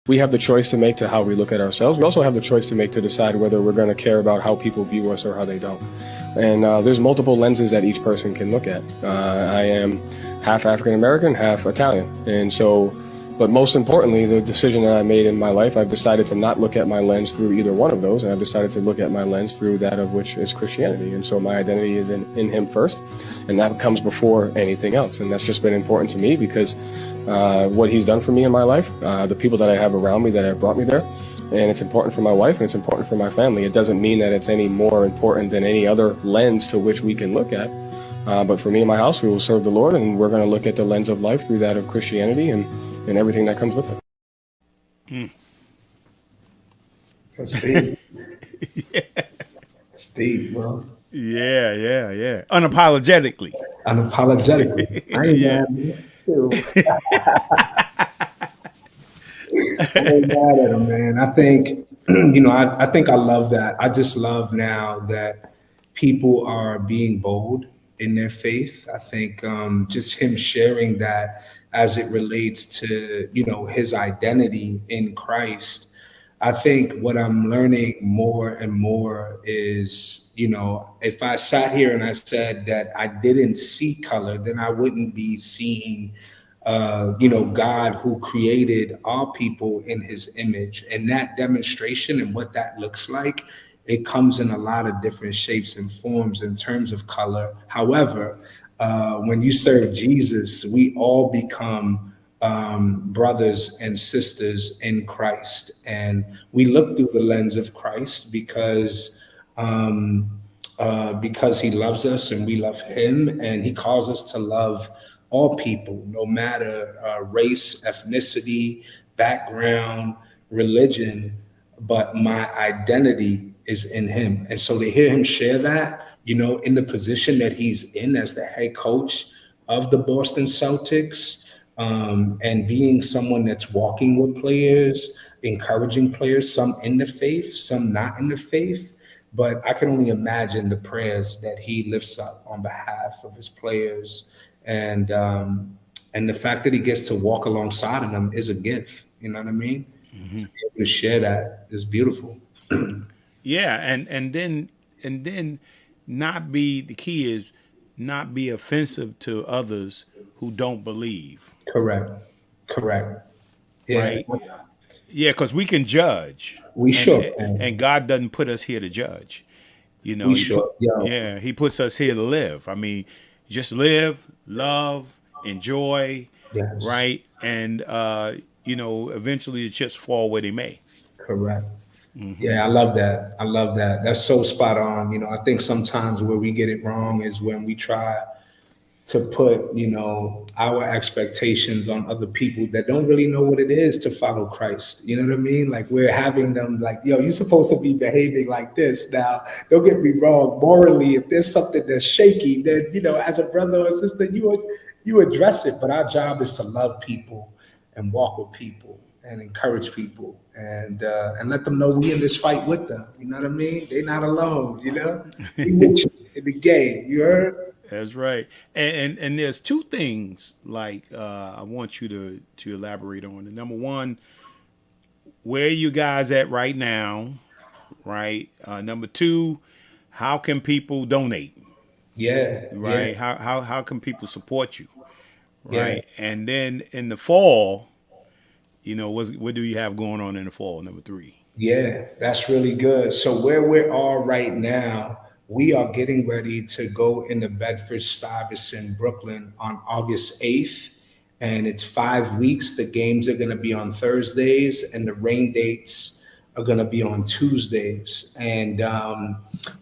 We have the choice to make to how we look at ourselves. We also have the choice to make to decide whether we're going to care about how people view us or how they don't. And there's multiple lenses that each person can look at. I am half African American, half Italian. And so, but most importantly, the decision that I made in my life, I've decided to not look at my lens through either one of those. And I've decided to look at my lens through that of which is Christianity. And so my identity is in him first. And that comes before anything else. And that's just been important to me because what he's done for me in my life, the people that I have around me that have brought me there. And it's important for my wife and it's important for my family. It doesn't mean that it's any more important than any other lens to which we can look at. But for me and my house, we will serve the Lord, and we're going to look at the lens of life through that of Christianity and everything that comes with it. That's deep. That's deep, bro. Yeah. Unapologetically. Unapologetically. I ain't mad at him, too. I ain't mad at him, man. I think, I think I love that. I just love now that people are being bold in their faith. I think just him sharing that as it relates to, his identity in Christ. I think what I'm learning more and more is, if I sat here and I said that I didn't see color, then I wouldn't be seeing, God who created all people in his image. And that demonstration and what that looks like, it comes in a lot of different shapes and forms in terms of color. However, when you serve Jesus, we all become brothers and sisters in Christ. And we look through the lens of Christ because he loves us and we love him, and he calls us to love all people, no matter race, ethnicity, background, religion, but my identity is in him. And so to hear him share that, in the position that he's in as the head coach of the Boston Celtics, and being someone that's walking with players, encouraging players, some in the faith, some not in the faith. But I can only imagine the prayers that he lifts up on behalf of his players. And the fact that he gets to walk alongside of them is a gift. You know what I mean? Mm-hmm. To be able to share that is beautiful. Yeah, and then not be, the key is not be offensive to others who don't believe. Correct. Yeah. Right? Yeah, because we can judge. We should. And God doesn't put us here to judge. He puts us here to live. I mean, just live, love, enjoy, yes. Right? And, eventually the chips fall where they may. Correct. Mm-hmm. Yeah, I love that. That's so spot on. I think sometimes where we get it wrong is when we try to put, our expectations on other people that don't really know what it is to follow Christ. You know what I mean? Like, we're having them like, you're supposed to be behaving like this. Now, don't get me wrong. Morally, if there's something that's shaky, then, as a brother or sister, you address it. But our job is to love people and walk with people and encourage people and let them know we in this fight with them. You know what I mean? They're not alone, We with you in the game. You heard? That's right. And there's two things like I want you to elaborate on. The number one, where are you guys at right now? Right. Number two, how can people donate? Yeah, yeah, right? How can people support you, yeah. right? And then in the fall, what do you have going on in the fall? Number three. Yeah, that's really good. So where we are right now, we are getting ready to go into Bedford Stuyvesant, Brooklyn on August 8th. And it's 5 weeks. The games are going to be on Thursdays and the rain dates are going to be on Tuesdays. And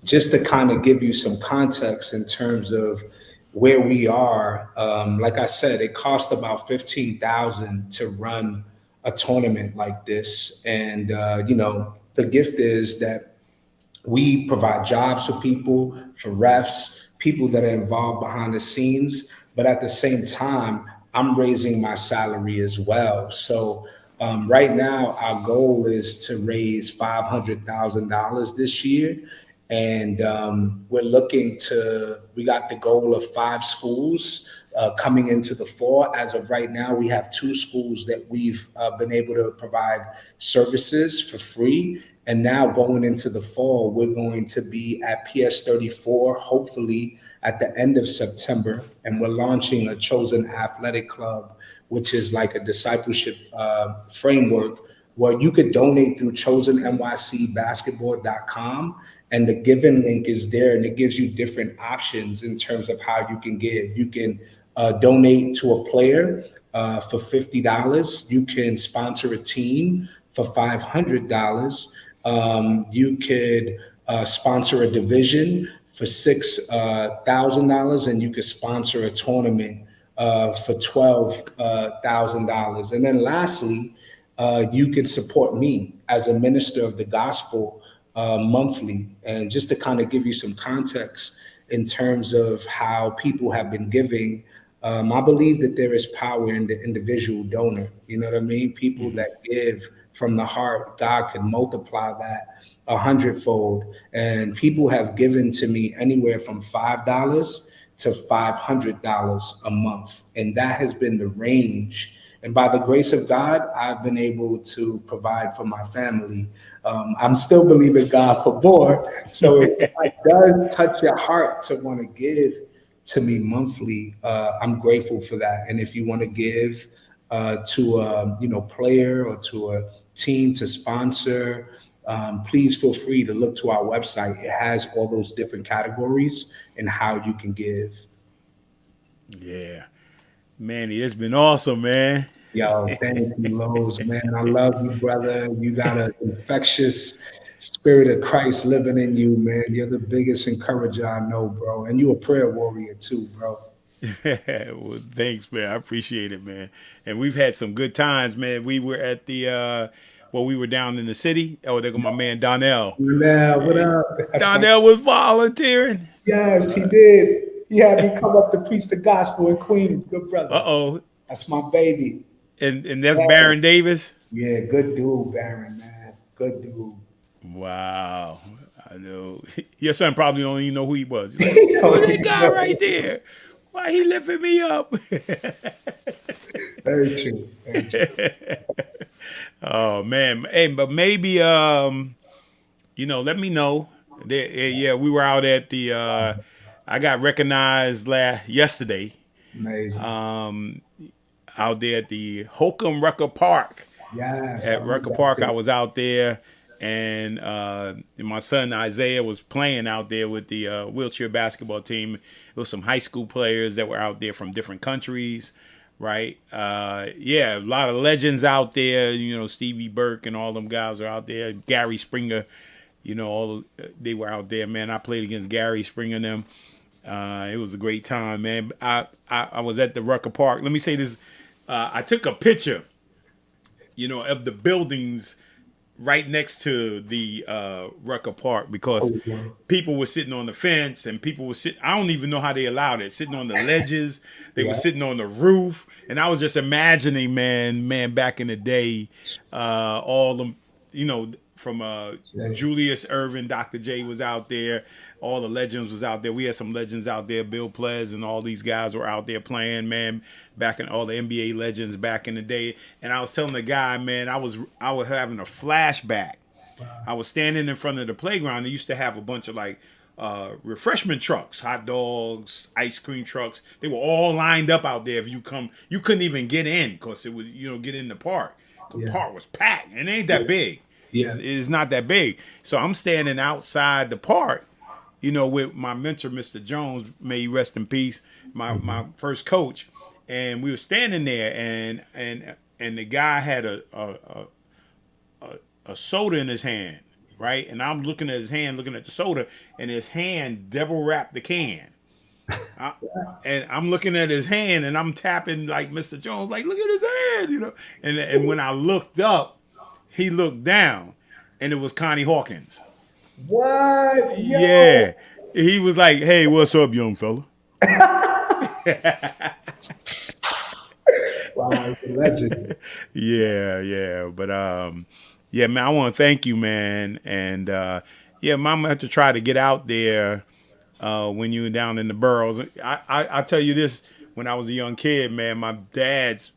just to kind of give you some context in terms of where we are, like I said, it cost about 15,000 to run a tournament like this. And, the gift is that we provide jobs for people, for refs, people that are involved behind the scenes. But at the same time, I'm raising my salary as well. So right now, our goal is to raise $500,000 this year. And we got the goal of 5 schools coming into the fall. As of right now, we have 2 schools that we've been able to provide services for free. And now going into the fall, we're going to be at PS 34, hopefully at the end of September. And we're launching a Chosen Athletic Club, which is like a discipleship framework where you could donate through chosennycbasketball.com. And the giving link is there, and it gives you different options in terms of how you can give. You can donate to a player for $50. You can sponsor a team for $500. You could sponsor a division for $6,000, and you could sponsor a tournament for $12,000. And then lastly, you can support me as a minister of the gospel monthly. And just to kind of give you some context in terms of how people have been giving, I believe that there is power in the individual donor. You know what I mean? People that give from the heart, God can multiply that 100-fold. And people have given to me anywhere from $5 to $500 a month. And that has been the range. And by the grace of God, I've been able to provide for my family. I'm still believing God for more. So if it does touch your heart to want to give to me monthly, I'm grateful for that. And if you want to give to a player or to a team to sponsor, please feel free to look to our website. It has all those different categories and how you can give. Yeah. Manny, it's been awesome, man. Yo, thank you, Lowe's, man. I love you, brother. You got an infectious spirit of Christ living in you, man. You're the biggest encourager I know, bro. And you a prayer warrior too, bro. Well, thanks, man. I appreciate it, man. And we've had some good times, man. We were at the we were down in the city. Oh, there go my man Donnell. Yeah, what up? Donnell was volunteering. Yes, he did. He had me come up to preach the gospel in Queens. Good brother. Uh-oh. That's my baby. And that's Baron Davis? Yeah, good dude, Baron, man. Good dude. Wow. I know. Your son probably don't even know who he was. He's like, who's that guy right there? Why he lifting me up? Very true. Very true. Oh, man. Hey, but maybe, let me know. Yeah, we were out at the, I got recognized yesterday. Amazing. Out there at the Holcomb Rucker Park. Yes. At Rucker Park, I was out there, and my son Isaiah was playing out there with the wheelchair basketball team. It was some high school players that were out there from different countries, right? A lot of legends out there. Stevie Burke and all them guys are out there. Gary Springer, they were out there, man. I played against Gary Springer and them. It was a great time, man. I was at the Rucker Park. Let me say this. I took a picture, of the buildings right next to the Rucker Park because people were sitting on the fence and people were sitting. I don't even know how they allowed it. Sitting on the ledges. They were sitting on the roof. And I was just imagining, man, back in the day, all them, from Julius Irvin, Dr. J was out there. All the legends was out there. We had some legends out there. Bill Plez and all these guys were out there playing, man, back in all the NBA legends back in the day. And I was telling the guy, man, I was having a flashback. Wow. I was standing in front of the playground. They used to have a bunch of like refreshment trucks, hot dogs, ice cream trucks. They were all lined up out there. If you come, you couldn't even get in because it was, get in the park. The park was packed and it ain't that big. Yeah. It's not that big. So I'm standing outside the park, with my mentor, Mr. Jones, may he rest in peace, my first coach. And we were standing there and the guy had a soda in his hand. Right, and I'm looking at his hand, looking at the soda, and his hand double wrapped the can. And I'm looking at his hand, and I'm tapping like Mr. Jones, like, look at his hand, And when I looked up, he looked down, and it was Connie Hawkins. What? Yo. Yeah, he was like, "Hey, what's up, young fella?" Wow, he's a legend. Yeah, but yeah, man, I want to thank you, man. And man, I'm gonna have to try to get out there when you were down in the boroughs. I tell you this, when I was a young kid, man, my dad's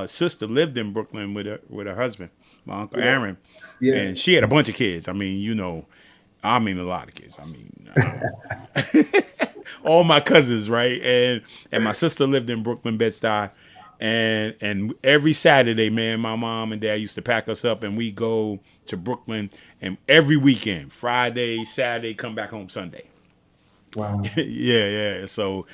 sister lived in Brooklyn with her husband, my Uncle Aaron. Yeah. And she had a bunch of kids. I mean, a lot of kids. I mean, all my cousins, right? And my sister lived in Brooklyn, Bed-Stuy. And every Saturday, man, my mom and dad used to pack us up and we go to Brooklyn, and every weekend, Friday, Saturday, come back home Sunday. Wow. Yeah. So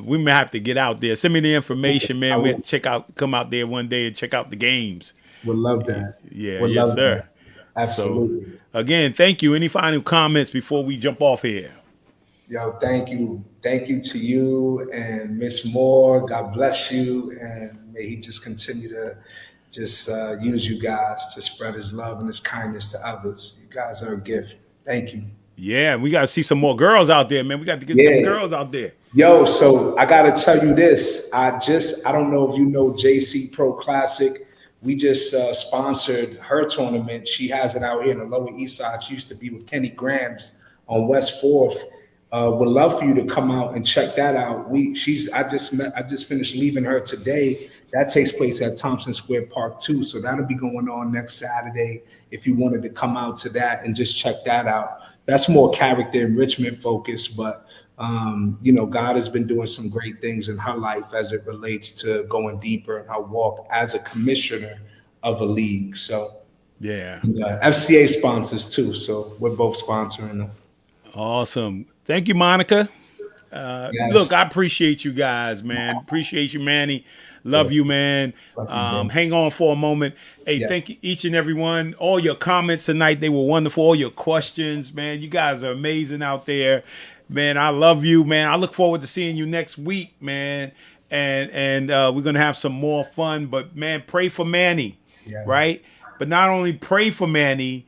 we may have to get out there. Send me the information, man. We have to come out there one day and check out the games. Would love that. Yeah, yes, sir. That. Absolutely. So, again, thank you. Any final comments before we jump off here? Yo, thank you. Thank you to you and Miss Moore. God bless you. And may he just continue to just use you guys to spread his love and his kindness to others. You guys are a gift. Thank you. Yeah, we got to see some more girls out there, man. We got to get them girls out there. Yo, so I got to tell you this. I don't know if you know JC Pro Classic. We just sponsored her tournament. She has it out here in the Lower East Side. She used to be with Kenny Grams on West 4th. Would love for you to come out and check that out. I just finished leaving her today. That takes place at Thompson Square Park too. So that'll be going on next Saturday if you wanted to come out to that and just check that out. That's more character enrichment focused, but God has been doing some great things in her life as it relates to going deeper in her walk as a commissioner of a league. So yeah, FCA sponsors too. So we're both sponsoring them. Awesome. Thank you, Monica. Yes. Look, I appreciate you guys, man. Appreciate you, Manny. Love you, man. Hang on for a moment. Hey, thank you, each and every one. All your comments tonight, they were wonderful. All your questions, man. You guys are amazing out there. Man, I love you, man. I look forward to seeing you next week, man. And we're going to have some more fun. But, man, pray for Manny, right? But not only pray for Manny,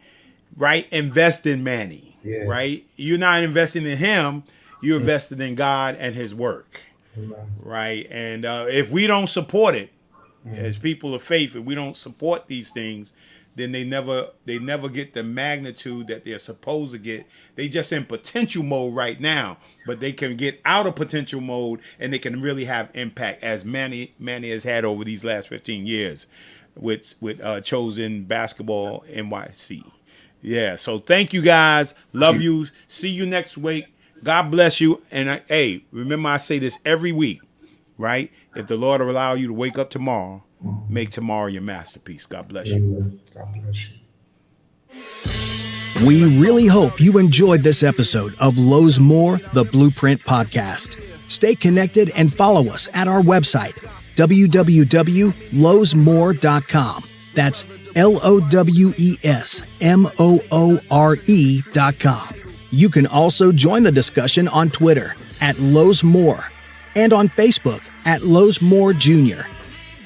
right? Invest in Manny. Yeah. Right? You're not investing in him. You're invested in God and his work. Right? And if we don't support it, as people of faith, if we don't support these things, then they never get the magnitude that they're supposed to get. They just in potential mode right now, but they can get out of potential mode and they can really have impact, as Manny has had over these last 15 years with Chosen Basketball NYC. Yeah, so thank you guys. Love you. See you next week. God bless you. And hey, remember I say this every week, right? If the Lord will allow you to wake up tomorrow, make tomorrow your masterpiece. God bless you. God bless you. We really hope you enjoyed this episode of Lowe's More, the Blueprint Podcast. Stay connected and follow us at our website, www.lowesmore.com. That's LOWESMOORE.com. You can also join the discussion on Twitter at Lowe's More and on Facebook at Lowe's More Jr.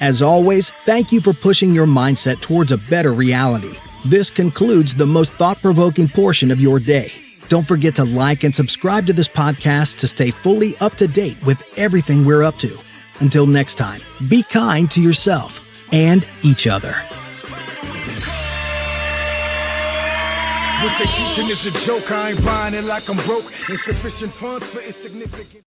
As always, thank you for pushing your mindset towards a better reality. This concludes the most thought-provoking portion of your day. Don't forget to like and subscribe to this podcast to stay fully up to date with everything we're up to. Until next time, be kind to yourself and each other. What they teaching is a joke. I ain't buying it like I'm broke. Insufficient funds for insignificant.